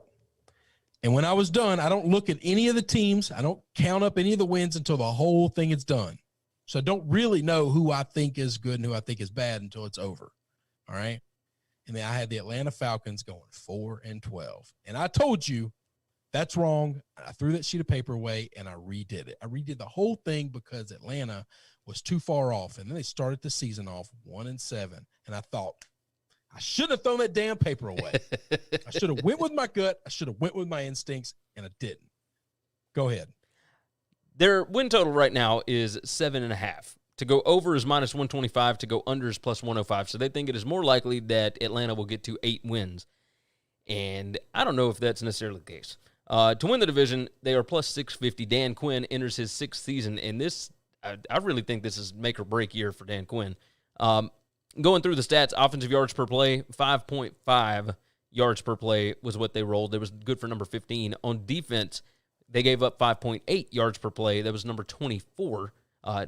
And when I was done, I don't look at any of the teams. I don't count up any of the wins until the whole thing is done. So I don't really know who I think is good and who I think is bad until it's over. All right. And then I had the Atlanta Falcons going 4-12. And I told you that's wrong. I threw that sheet of paper away and I redid it. I redid the whole thing because Atlanta was too far off. And then they started the season off 1-7. And I thought, I shouldn't have thrown that damn paper away. I should have went with my gut. I should have went with my instincts, and I didn't. Go ahead. Their win total right now is 7.5. To go over is -125. To go under is +105. So they think it is more likely that Atlanta will get to 8 wins. And I don't know if that's necessarily the case. To win the division, they are +650. Dan Quinn enters his 6th season, and this, I really think this is make or break year for Dan Quinn. Going through the stats, offensive yards per play, 5.5 yards per play was what they rolled. It was good for number 15. On defense, they gave up 5.8 yards per play. That was number 24.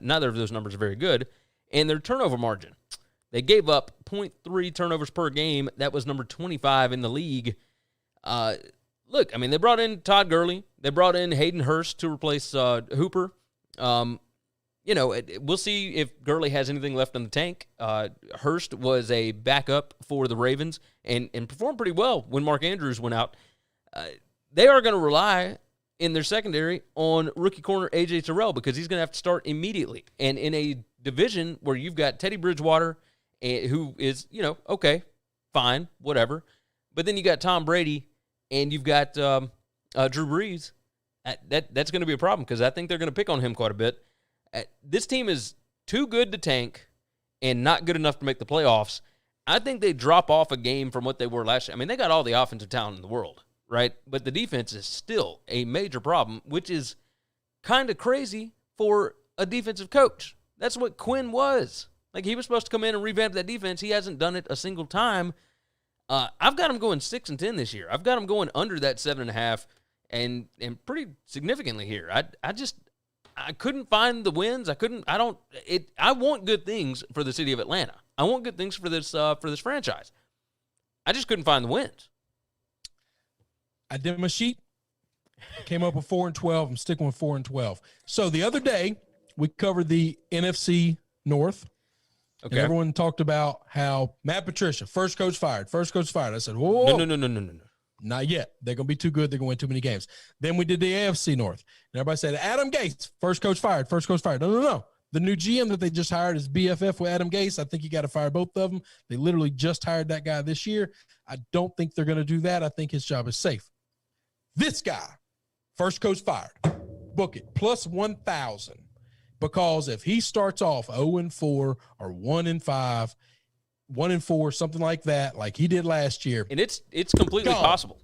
Neither of those numbers are very good. And their turnover margin, they gave up 0.3 turnovers per game. That was number 25 in the league. Look, I mean, they brought in Todd Gurley. They brought in Hayden Hurst to replace Hooper. We'll see if Gurley has anything left in the tank. Hurst was a backup for the Ravens and performed pretty well when Mark Andrews went out. They are going to rely in their secondary on rookie corner A.J. Terrell because he's going to have to start immediately. And in a division where you've got Teddy Bridgewater, who is, okay, fine, whatever. But then you got Tom Brady and you've got Drew Brees. That's going to be a problem because I think they're going to pick on him quite a bit. This team is too good to tank and not good enough to make the playoffs. I think they drop off a game from what they were last year. I mean, they got all the offensive talent in the world, right? But the defense is still a major problem, which is kind of crazy for a defensive coach. That's what Quinn was. Like, he was supposed to come in and revamp that defense. He hasn't done it a single time. I've got him going 6-10 this year. I've got him going under that 7.5 and pretty significantly here. I couldn't find the wins. I want good things for the city of Atlanta. I want good things for this franchise. I just couldn't find the wins. I did my sheet. Came up with 4-12. I'm sticking with 4-12. So the other day we covered the NFC North. Okay. And everyone talked about how Matt Patricia, first coach fired. I said, whoa. No. Not yet. They're going to be too good. They're going to win too many games. Then we did the AFC North. And everybody said, Adam Gase, first coach fired. No. The new GM that they just hired is BFF with Adam Gase. I think you got to fire both of them. They literally just hired that guy this year. I don't think they're going to do that. I think his job is safe. This guy, first coach fired. Book it. Plus 1,000. Because if he starts off 0-4 or 1-5, 1-4, something like that, like he did last year. And it's completely possible.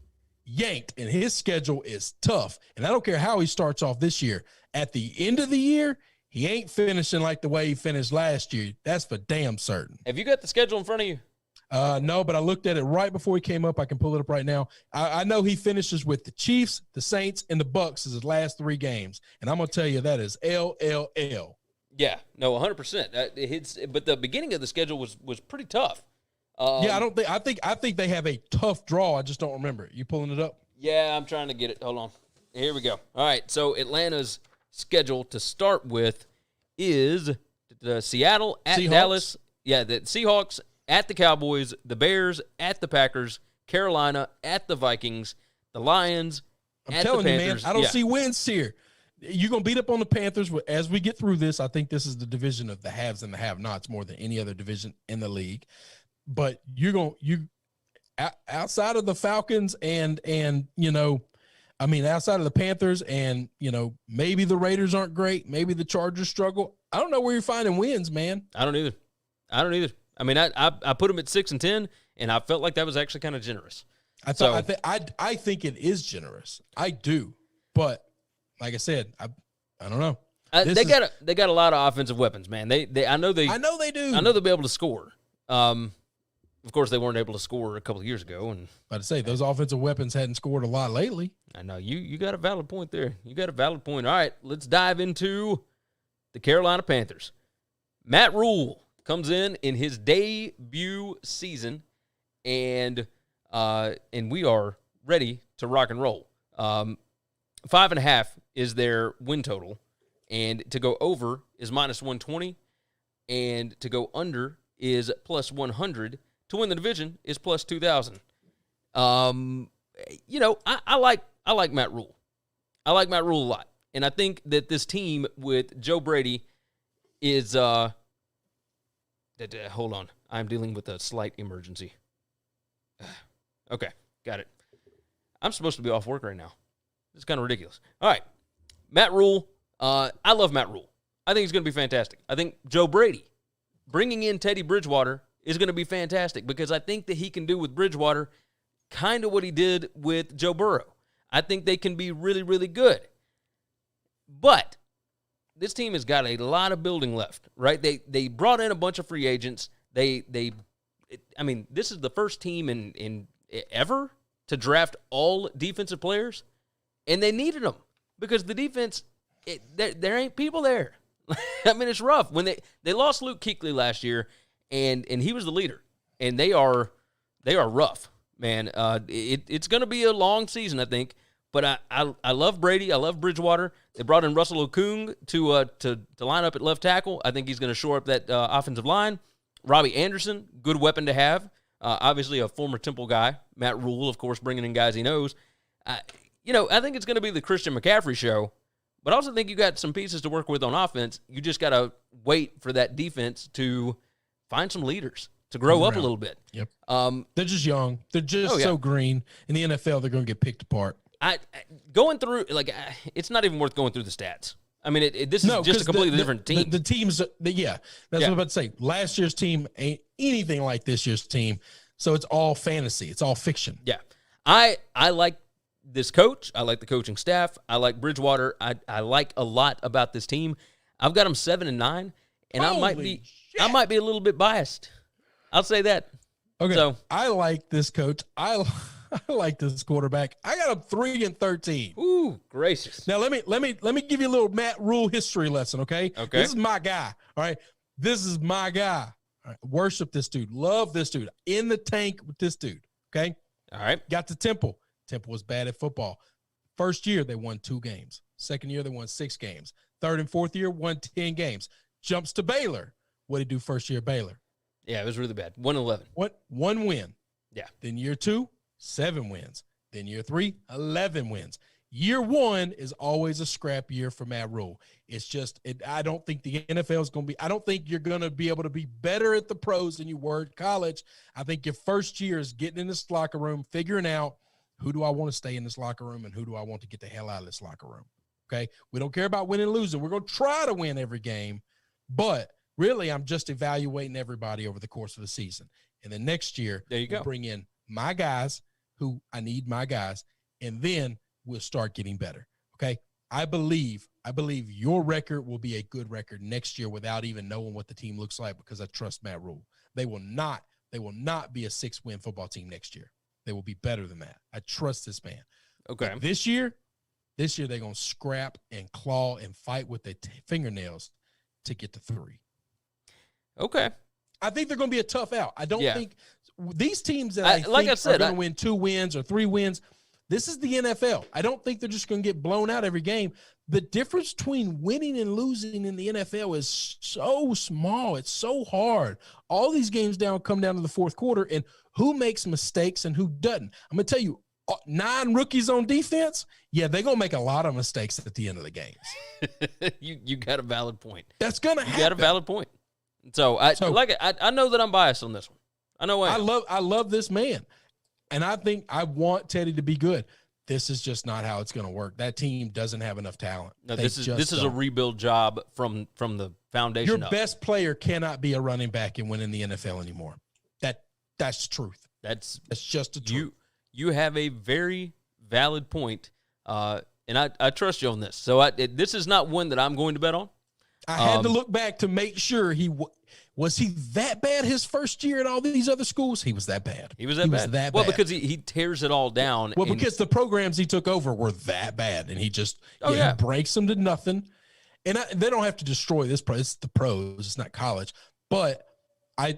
Yanked, and his schedule is tough. And I don't care how he starts off this year. At the end of the year, he ain't finishing like the way he finished last year. That's for damn certain. Have you got the schedule in front of you? No, but I looked at it right before he came up. I can pull it up right now. I know he finishes with the Chiefs, the Saints, and the Bucs as his last 3 games. And I'm going to tell you that is LLL. Yeah, no, 100%. But the beginning of the schedule was pretty tough. I think they have a tough draw. I just don't remember it. You pulling it up? Yeah, I'm trying to get it. Hold on. Here we go. All right, so Atlanta's schedule to start with is the Seattle at Seahawks. Dallas. Yeah, the Seahawks at the Cowboys, the Bears at the Packers, Carolina at the Vikings, the Lions at the Panthers. I'm telling you, man, I don't see wins here. You're going to beat up on the Panthers. As we get through this, I think this is the division of the haves and the have-nots more than any other division in the league. But outside of the Falcons and outside of the Panthers and, maybe the Raiders aren't great, maybe the Chargers struggle. I don't know where you're finding wins, man. I don't either. I mean, I put them at 6-10, and I felt like that was actually kind of generous. I think it is generous. I do, but like I said, I don't know. They got a lot of offensive weapons, man. I know they do. I know they'll be able to score. Of course, they weren't able to score a couple of years ago. And I'd say those offensive weapons hadn't scored a lot lately. I know you got a valid point there. All right, let's dive into the Carolina Panthers. Matt Rule comes in his debut season, and we are ready to rock and roll. 5.5 is their win total, and to go over is -120, and to go under is +100. To win the division is +2,000. I like Matt Rule. I like Matt Rule a lot, and I think that this team with Joe Brady is hold on. I'm dealing with a slight emergency. Okay, got it. I'm supposed to be off work right now. It's kind of ridiculous. All right, Matt Rule. I love Matt Rule. I think he's going to be fantastic. I think Joe Brady bringing in Teddy Bridgewater is going to be fantastic because I think that he can do with Bridgewater kind of what he did with Joe Burrow. I think they can be really, really good. But this team has got a lot of building left, right? They brought in a bunch of free agents. This is the first team in ever to draft all defensive players, and they needed them because the defense, there ain't people there. I mean, it's rough. When they lost Luke Kuechly last year, and he was the leader, and they are rough, man. It's going to be a long season, I think. But I love Brady. I love Bridgewater. They brought in Russell Okung to line up at left tackle. I think he's going to shore up that offensive line. Robbie Anderson, good weapon to have. Obviously a former Temple guy. Matt Rule, of course, bringing in guys he knows. I think it's going to be the Christian McCaffrey show. But I also think you got some pieces to work with on offense. You just got to wait for that defense to find some leaders, to grow up a little bit. Yep. They're just young. They're just so green. In the NFL, they're going to get picked apart. Going through, it's not even worth going through the stats. I mean, this is just a completely different team. The teams, that's what I'm about to say. Last year's team ain't anything like this year's team, so it's all fantasy. It's all fiction. Yeah. I like this coach. I like the coaching staff. I like Bridgewater. I like a lot about this team. I've got them 7-9, and I might be a little bit biased. I'll say that. Okay. So I like this coach. I like this quarterback. I got him 3-13. Ooh, gracious. Now let me give you a little Matt Rule history lesson, okay? Okay. This is my guy. All right. This is my guy. All right. Worship this dude. Love this dude. In the tank with this dude. Okay. All right. Got to Temple. Temple was bad at football. First year, they won 2 games. Second year, they won 6 games. Third and fourth year, won 10 games. Jumps to Baylor. What did he do first year, Baylor? Yeah, it was really bad. 1-11. One win. Yeah. Then year 2, 7 wins. Then year 3, 11 wins. Year 1 is always a scrap year for Matt Rule. It's just, I don't think the NFL is going to be, I don't think you're going to be able to be better at the pros than you were at college. I think your first year is getting in this locker room, figuring out who do I want to stay in this locker room and who do I want to get the hell out of this locker room. Okay. We don't care about winning and losing. We're going to try to win every game, but really I'm just evaluating everybody over the course of the season. And then next year, there you go. Bring in my guys who I need my guys. And then we'll start getting better. Okay. I believe your record will be a good record next year without even knowing what the team looks like because I trust Matt Rule. They will not be a 6-win football team next year. They will be better than that. I trust this man. Okay. But this year they're going to scrap and claw and fight with their fingernails to get to 3. Okay. I think they're going to be a tough out. I don't think these teams that are going to win 2 wins or 3 wins, this is the NFL. I don't think they're just going to get blown out every game. The difference between winning and losing in the NFL is so small. It's so hard. All these games come down to the fourth quarter, and who makes mistakes and who doesn't. I'm going to tell you, 9 rookies on defense, they're going to make a lot of mistakes at the end of the games. You got a valid point. That's going to happen. You got a valid point. So I know that I'm biased on this one. I know I love this man. And I think I want Teddy to be good. This is just not how it's going to work. That team doesn't have enough talent. No, this is a rebuild job from the foundation. Your best player cannot be a running back and win in the NFL anymore. That's truth. That's just the truth. You have a very valid point, and I trust you on this. So this is not one that I'm going to bet on. I had to look back to make sure was he that bad his first year at all these other schools? He was that bad. He was that bad. Well, because he tears it all down. Well, because the programs he took over were that bad, and he just he breaks them to nothing. And they don't have to destroy this. It's the pros. It's not college. But I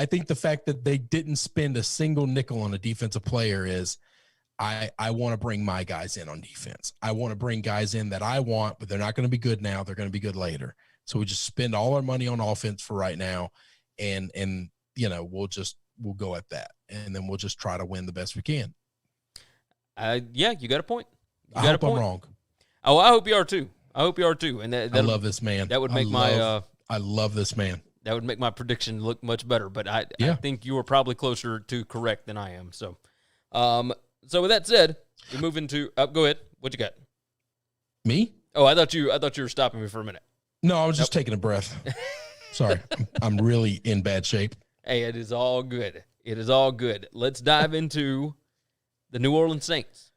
think the fact that they didn't spend a single nickel on a defensive player is I want to bring my guys in on defense. I want to bring guys in that I want, but they're not going to be good now. They're going to be good later. So we just spend all our money on offense for right now, and we'll go at that, and then we'll just try to win the best we can. You got a point. I hope I'm wrong. Oh, I hope you are too. And I love this man. That would make I love this man. That would make my prediction look much better. But I think you are probably closer to correct than I am. So, with that said, we move into. Go ahead. What you got? Me? Oh, I thought you were stopping me for a minute. No, I was just taking a breath. Sorry. I'm really in bad shape. Hey, it is all good. Let's dive into the New Orleans Saints.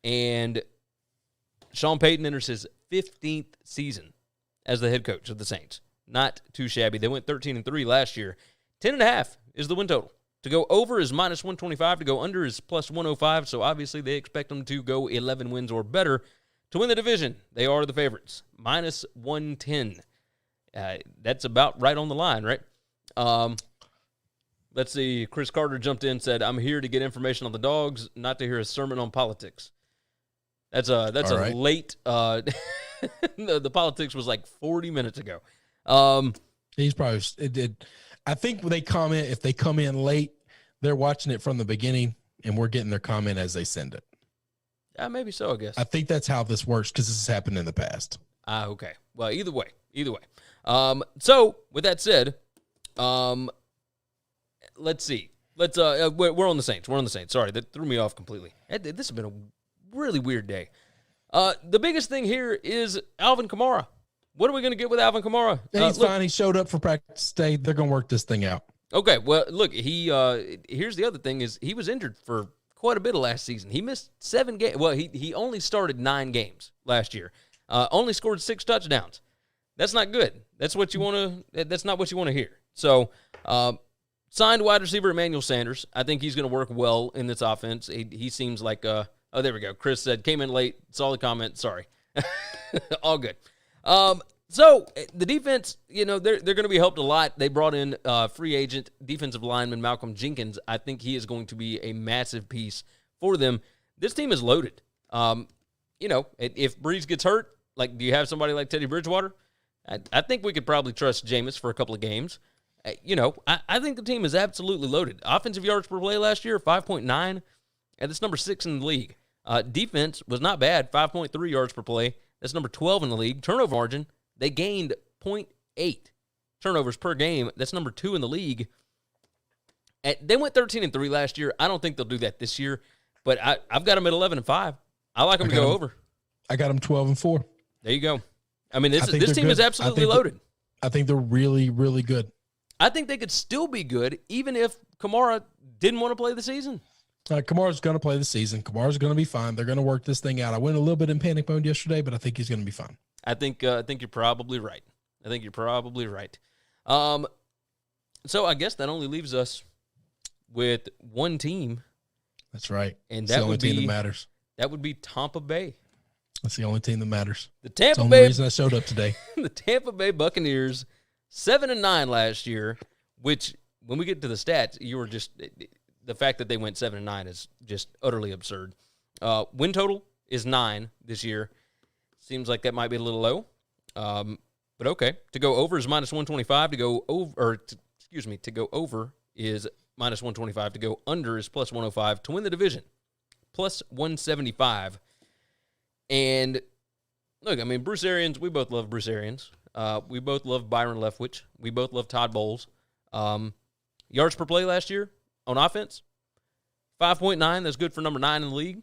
And Sean Payton enters his 15th season as the head coach of the Saints. Not too shabby. They went 13-3 last year. 10.5 is the win total. To go over is minus 125. To go under is plus 105. So obviously they expect them to go 11 wins or better. To win the division, they are the favorites, minus 110. That's about right on the line, right? Let's see. Chris Carter jumped in and said, I'm here to get information on the dogs, not to hear a sermon on politics. That's right. Late the politics was like 40 minutes ago. He's probably I think when if they come in late, they're watching it from the beginning, and we're getting their comment as they send it. Yeah, maybe so, I guess. I think that's how this works because this has happened in the past. Okay. Well, either way. So, with that said, let's see. We're on the Saints. Sorry, that threw me off completely. This has been a really weird day. The biggest thing here is Alvin Kamara. What are we going to get with Alvin Kamara? He's fine. He showed up for practice day. They're going to work this thing out. Okay. Well, look, here's the other thing is he was injured for quite a bit of last season. He missed 7 games. Well, he only started 9 games last year. Only scored 6 touchdowns. That's not good. That's not what you want to hear. So, signed wide receiver Emmanuel Sanders. I think he's going to work well in this offense. He seems like there we go. Chris said came in late. Saw the comment. Sorry. All good. So the defense, they're going to be helped a lot. They brought in free agent defensive lineman Malcolm Jenkins. I think he is going to be a massive piece for them. This team is loaded. if Breeze gets hurt, like, do you have somebody like Teddy Bridgewater? I think we could probably trust Jameis for a couple of games. I think the team is absolutely loaded. Offensive yards per play last year, 5.9, and that's number 6 in the league. Defense was not bad, 5.3 yards per play. That's number 12 in the league. Turnover margin, they gained 0.8 turnovers per game. That's number 2 in the league. They went 13-3 last year. I don't think they'll do that this year, but I've got them at 11-5. I like them to go over. I got them 12-4. There you go. I mean, this team is absolutely loaded. I think they're really, really good. I think they could still be good even if Kamara didn't want to play the season. Kamara's going to play the season. Kamara's going to be fine. They're going to work this thing out. I went a little bit in panic mode yesterday, but I think he's going to be fine. I think you're probably right. So I guess that only leaves us with one team. That's right. And that's the only team that matters. That would be Tampa Bay. That's the only team that matters. The Tampa Bay. That's the only reason I showed up today. The Tampa Bay Buccaneers, 7-9 last year, which when we get to the stats, the fact that they went 7-9 is just utterly absurd. Win total is 9 this year. Seems like that might be a little low. But okay. To go over is -125. To go over is -125. To go under is +105. To win the division, +175. And look, I mean, Bruce Arians, we both love Bruce Arians. We both love Byron Leftwich. We both love Todd Bowles. Yards per play last year on offense, 5.9. That's good for number 9 in the league.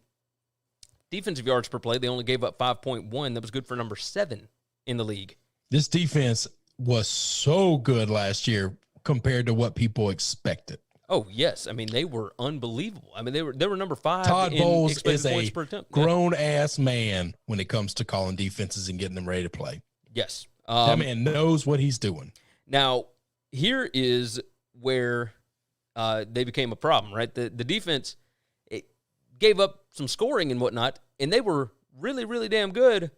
Defensive yards per play, they only gave up 5.1. That was good for number 7 in the league. This defense was so good last year compared to what people expected. Oh, yes. I mean, they were unbelievable. I mean, they were number 5 Todd in Bowles expected is points a per attempt. grown-ass man when it comes to calling defenses and getting them ready to play. Yes. That man knows what he's doing. Now, here is where they became a problem, right? The defense gave up some scoring and whatnot, and they were really, really damn good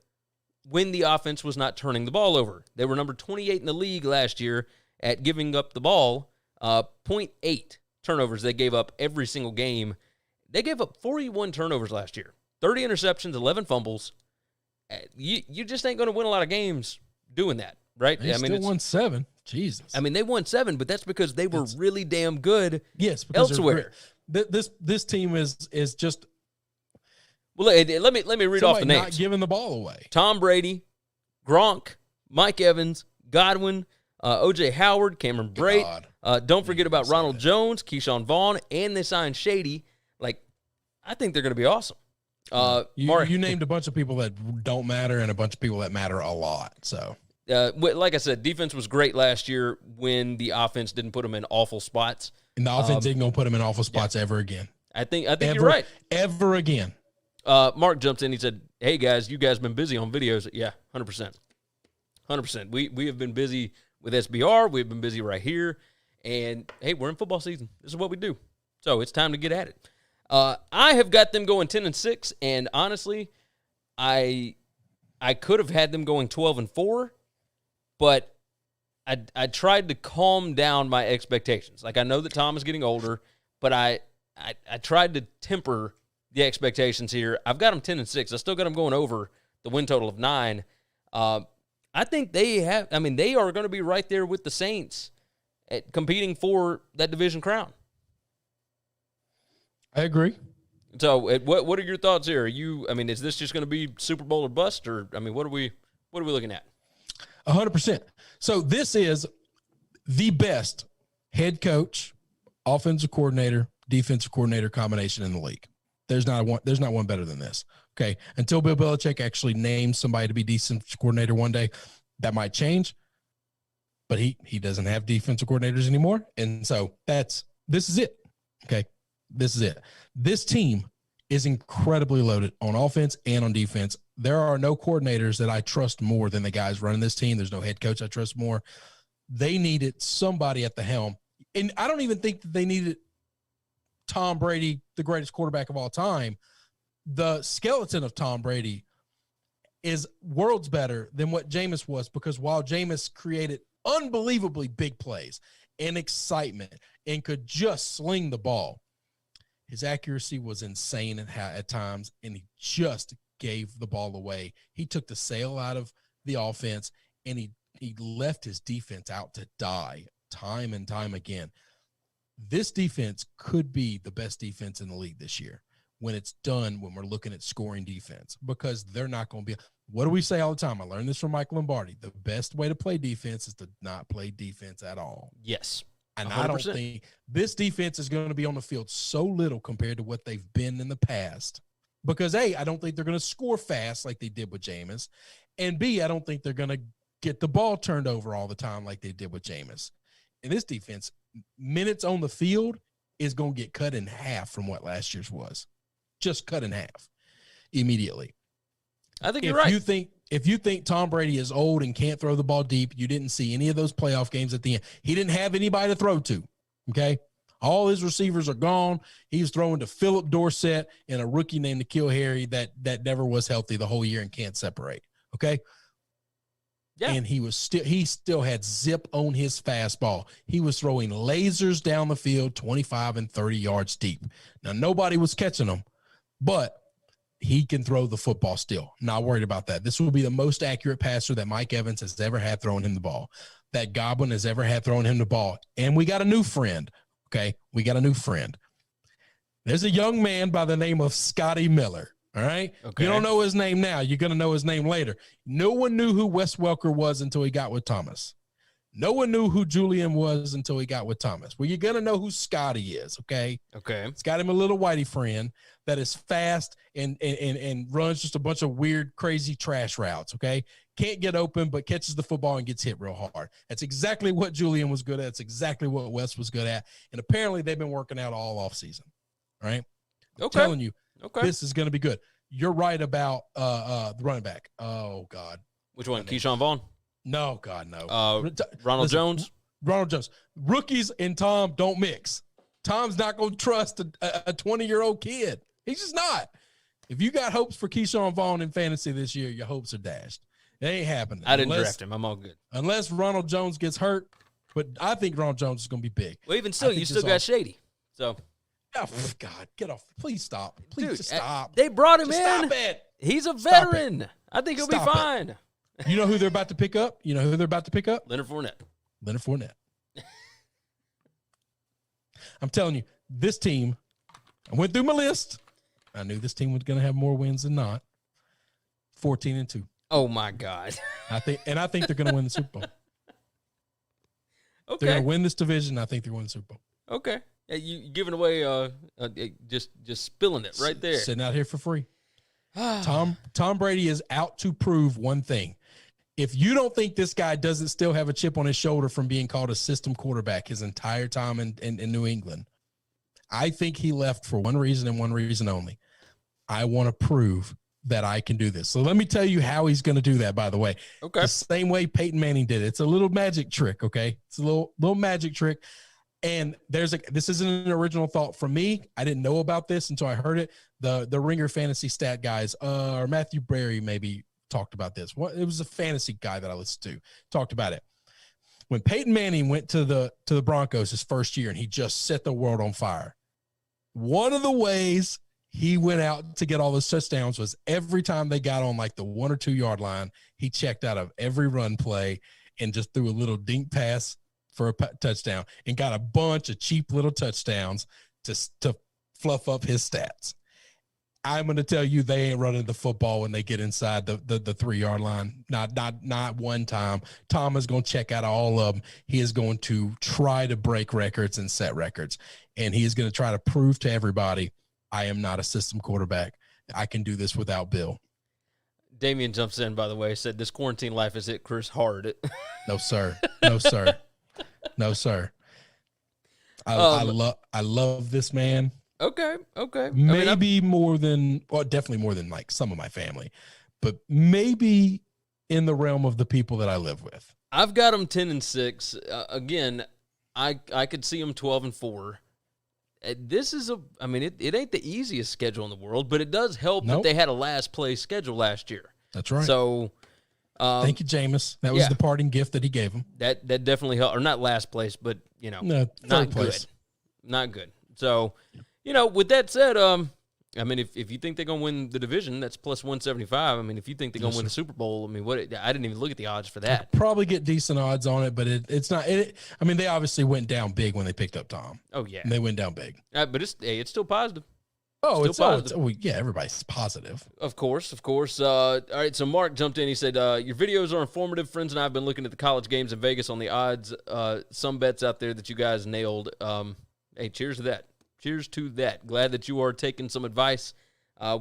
when the offense was not turning the ball over. They were number 28 in the league last year at giving up the ball. 0.8 turnovers they gave up every single game. They gave up 41 turnovers last year. 30 interceptions, 11 fumbles. You just ain't going to win a lot of games doing that, right? They still won 7. Jesus. I mean, they won 7, but that's because they were really damn good because elsewhere. This team is just... Well, let me read off the names. Not giving the ball away. Tom Brady, Gronk, Mike Evans, Godwin, O.J. Howard, Cameron Brate. Don't forget about Ronald Jones, Keyshawn Vaughn, and they signed Shady. Like, I think they're going to be awesome. You named a bunch of people that don't matter and a bunch of people that matter a lot. So, like I said, defense was great last year when the offense didn't put them in awful spots. And the offense isn't going to put them in awful spots ever again. I think you're right. Ever again. Mark jumps in. He said, "Hey guys, you guys been busy on videos." Yeah, 100%. 100%. We have been busy with SBR. We've been busy right here. And, hey, we're in football season. This is what we do. So it's time to get at it. I have got them going 10-6, and honestly, I could have had them going 12-4, but I tried to calm down my expectations. Like, I know that Tom is getting older, but I tried to temper the expectations here. I've got them 10-6. I still got them going over the win total of 9. I think they are going to be right there with the Saints at competing for that division crown. I agree. So, what are your thoughts here? Is this just going to be Super Bowl or bust, or what are we looking at? 100%. So this is the best head coach, offensive coordinator, defensive coordinator combination in the league. There's not one better than this. Okay. Until Bill Belichick actually names somebody to be defensive coordinator one day, that might change. But he doesn't have defensive coordinators anymore. And so this is it. Okay. This is it. This team is incredibly loaded on offense and on defense. There are no coordinators that I trust more than the guys running this team. There's no head coach I trust more. They needed somebody at the helm. And I don't even think that they needed Tom Brady, the greatest quarterback of all time. The skeleton of Tom Brady is worlds better than what Jameis was, because while Jameis created unbelievably big plays and excitement and could just sling the ball, his accuracy was insane at times, and he just gave the ball away. He took the sail out of the offense, and he left his defense out to die time and time again. This defense could be the best defense in the league this year when it's done, when we're looking at scoring defense, because they're not going to be – what do we say all the time? I learned this from Mike Lombardi. The best way to play defense is to not play defense at all. Yes. 100%. And I don't think this defense is going to be on the field so little compared to what they've been in the past because, A, I don't think they're going to score fast like they did with Jameis, and B, I don't think they're going to get the ball turned over all the time like they did with Jameis. And this defense, minutes on the field is going to get cut in half from what last year's was. Just cut in half immediately. I think you're right. If you think Tom Brady is old and can't throw the ball deep, you didn't see any of those playoff games at the end. He didn't have anybody to throw to, okay? All his receivers are gone. He was throwing to Philip Dorsett and a rookie named N'Keal Harry that never was healthy the whole year and can't separate, okay? Yeah. And he still had zip on his fastball. He was throwing lasers down the field 25 and 30 yards deep. Now, nobody was catching them, but he can throw the football still. Not worried about that. This will be the most accurate passer that Mike Evans has ever had throwing him the ball, that Godwin has ever had throwing him the ball. And we got a new friend, okay? We got a new friend. There's a young man by the name of Scotty Miller. All right. Okay. You don't know his name now. You're going to know his name later. No one knew who Wes Welker was until he got with Thomas. No one knew who Julian was until he got with Thomas. Well, you're going to know who Scotty is. Okay. Okay. It's got him a little whitey friend that is fast and runs just a bunch of weird, crazy trash routes. Okay. Can't get open, but catches the football and gets hit real hard. That's exactly what Julian was good at. It's exactly what Wes was good at. And apparently they've been working out all off season. All right. I'm telling you. Okay. This is going to be good. You're right about the running back. Oh, God. Which one? Keyshawn Vaughn? No, God, no. Ronald Jones? Ronald Jones. Rookies and Tom don't mix. Tom's not going to trust a 20-year-old kid. He's just not. If you got hopes for Keyshawn Vaughn in fantasy this year, your hopes are dashed. It ain't happening. I didn't draft him. I'm all good. Unless Ronald Jones gets hurt. But I think Ronald Jones is going to be big. Well, even still, you still got Shady. So... Oh, God, get off. Please stop. Please just stop. They brought him in. Stop it. He's a veteran. I think he'll be fine. You know who they're about to pick up? Leonard Fournette. Leonard Fournette. I'm telling you, this team, I went through my list. I knew this team was going to have more wins than not. 14-2. Oh, my God. I think they're going to win the Super Bowl. Okay. They're going to win this division. I think they're going to the Super Bowl. Okay. You giving away just spilling it right there. Sitting out here for free. Tom Brady is out to prove one thing. If you don't think this guy doesn't still have a chip on his shoulder from being called a system quarterback his entire time in New England, I think he left for one reason and one reason only. I want to prove that I can do this. So let me tell you how he's going to do that, by the way. Okay. The same way Peyton Manning did it. It's a little magic trick, okay? It's a little magic trick. And this isn't an original thought from me. I didn't know about this until I heard it. The Ringer fantasy stat guys, or Matthew Berry maybe talked about this. It was a fantasy guy that I listened to, talked about it. When Peyton Manning went to the Broncos his first year and he just set the world on fire, one of the ways he went out to get all those touchdowns was every time they got on like the 1 or 2 yard line, he checked out of every run play and just threw a little dink pass for a touchdown and got a bunch of cheap little touchdowns to fluff up his stats. I'm going to tell you, they ain't running the football when they get inside the 3 yard line. Not one time. Tom is going to check out all of them. He is going to try to break records and set records. And he is going to try to prove to everybody, I am not a system quarterback. I can do this without Bill. Damian jumps in, by the way, said this quarantine life has hit Chris hard. No, sir. No, sir. No, sir. I love this man. Okay. Maybe definitely more than like some of my family, but maybe in the realm of the people that I live with. I've got them 10-6. Again, I could see them 12-4. This is it ain't the easiest schedule in the world, but it does help that they had a last place schedule last year. That's right. So. Thank you, Jameis. That was the parting gift that he gave him. That definitely helped, or not last place, but third not place. Good. Not good. So, with that said, I mean, if you think they're going to win the division, that's plus 175. I mean, if you think they're going to win the Super Bowl, I mean, I didn't even look at the odds for that. Probably get decent odds on it, but it's not. I mean, they obviously went down big when they picked up Tom. Oh, yeah. And they went down big. But it's still positive. Oh, still positive. Yeah, everybody's positive. Of course. All right, so Mark jumped in. He said, your videos are informative. Friends and I have been looking at the college games in Vegas on the odds. Some bets out there that you guys nailed. Hey, cheers to that. Cheers to that. Glad that you are taking some advice.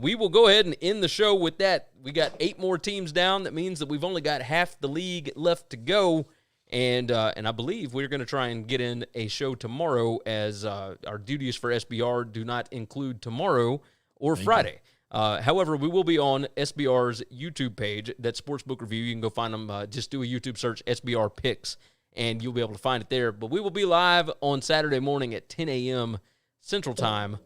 We will go ahead and end the show with that. We got 8 more teams down. That means that we've only got half the league left to go. And I believe we're going to try and get in a show tomorrow, as our duties for SBR do not include tomorrow or Friday. However, we will be on SBR's YouTube page. That's Sportsbook Review. You can go find them. Just do a YouTube search, SBR Picks, and you'll be able to find it there. But we will be live on Saturday morning at 10 a.m. Central Time,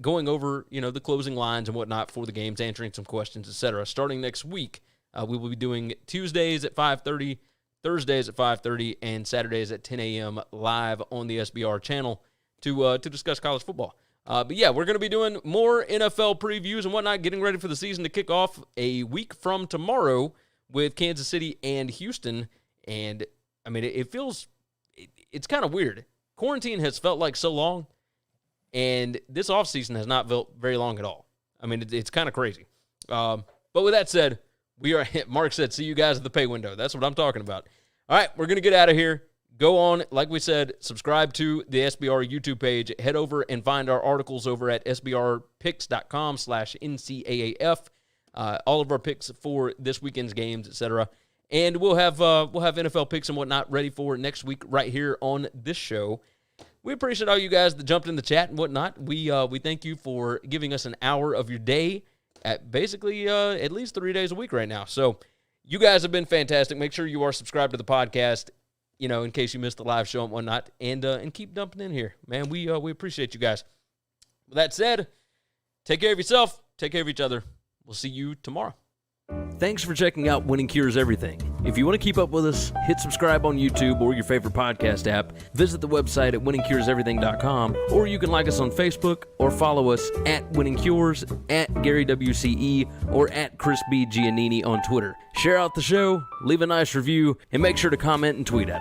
going over the closing lines and whatnot for the games, answering some questions, etc. Starting next week, we will be doing Tuesdays at 5:30. Thursdays at 5:30, and Saturdays at 10 a.m. live on the SBR channel to discuss college football. But yeah, we're going to be doing more NFL previews and whatnot, getting ready for the season to kick off a week from tomorrow with Kansas City and Houston. And, I mean, it's kind of weird. Quarantine has felt like so long, and this offseason has not felt very long at all. I mean, it's kind of crazy. But with that said, Mark said, see you guys at the pay window. That's what I'm talking about. All right, we're going to get out of here. Go on, like we said, subscribe to the SBR YouTube page. Head over and find our articles over at sbrpicks.com/NCAAF. All of our picks for this weekend's games, etc. And we'll have NFL picks and whatnot ready for next week right here on this show. We appreciate all you guys that jumped in the chat and whatnot. We thank you for giving us an hour of your day at basically at least 3 days a week right now. So you guys have been fantastic. Make sure you are subscribed to the podcast, in case you missed the live show and whatnot, and keep dumping in here. Man, we appreciate you guys. With that said, take care of yourself, take care of each other. We'll see you tomorrow. Thanks for checking out Winning Cures Everything. If you want to keep up with us, hit subscribe on YouTube or your favorite podcast app. Visit the website at winningcureseverything.com, or you can like us on Facebook or follow us at Winning Cures, at Gary WCE, or at Chris B. Giannini on Twitter. Share out the show, leave a nice review, and make sure to comment and tweet at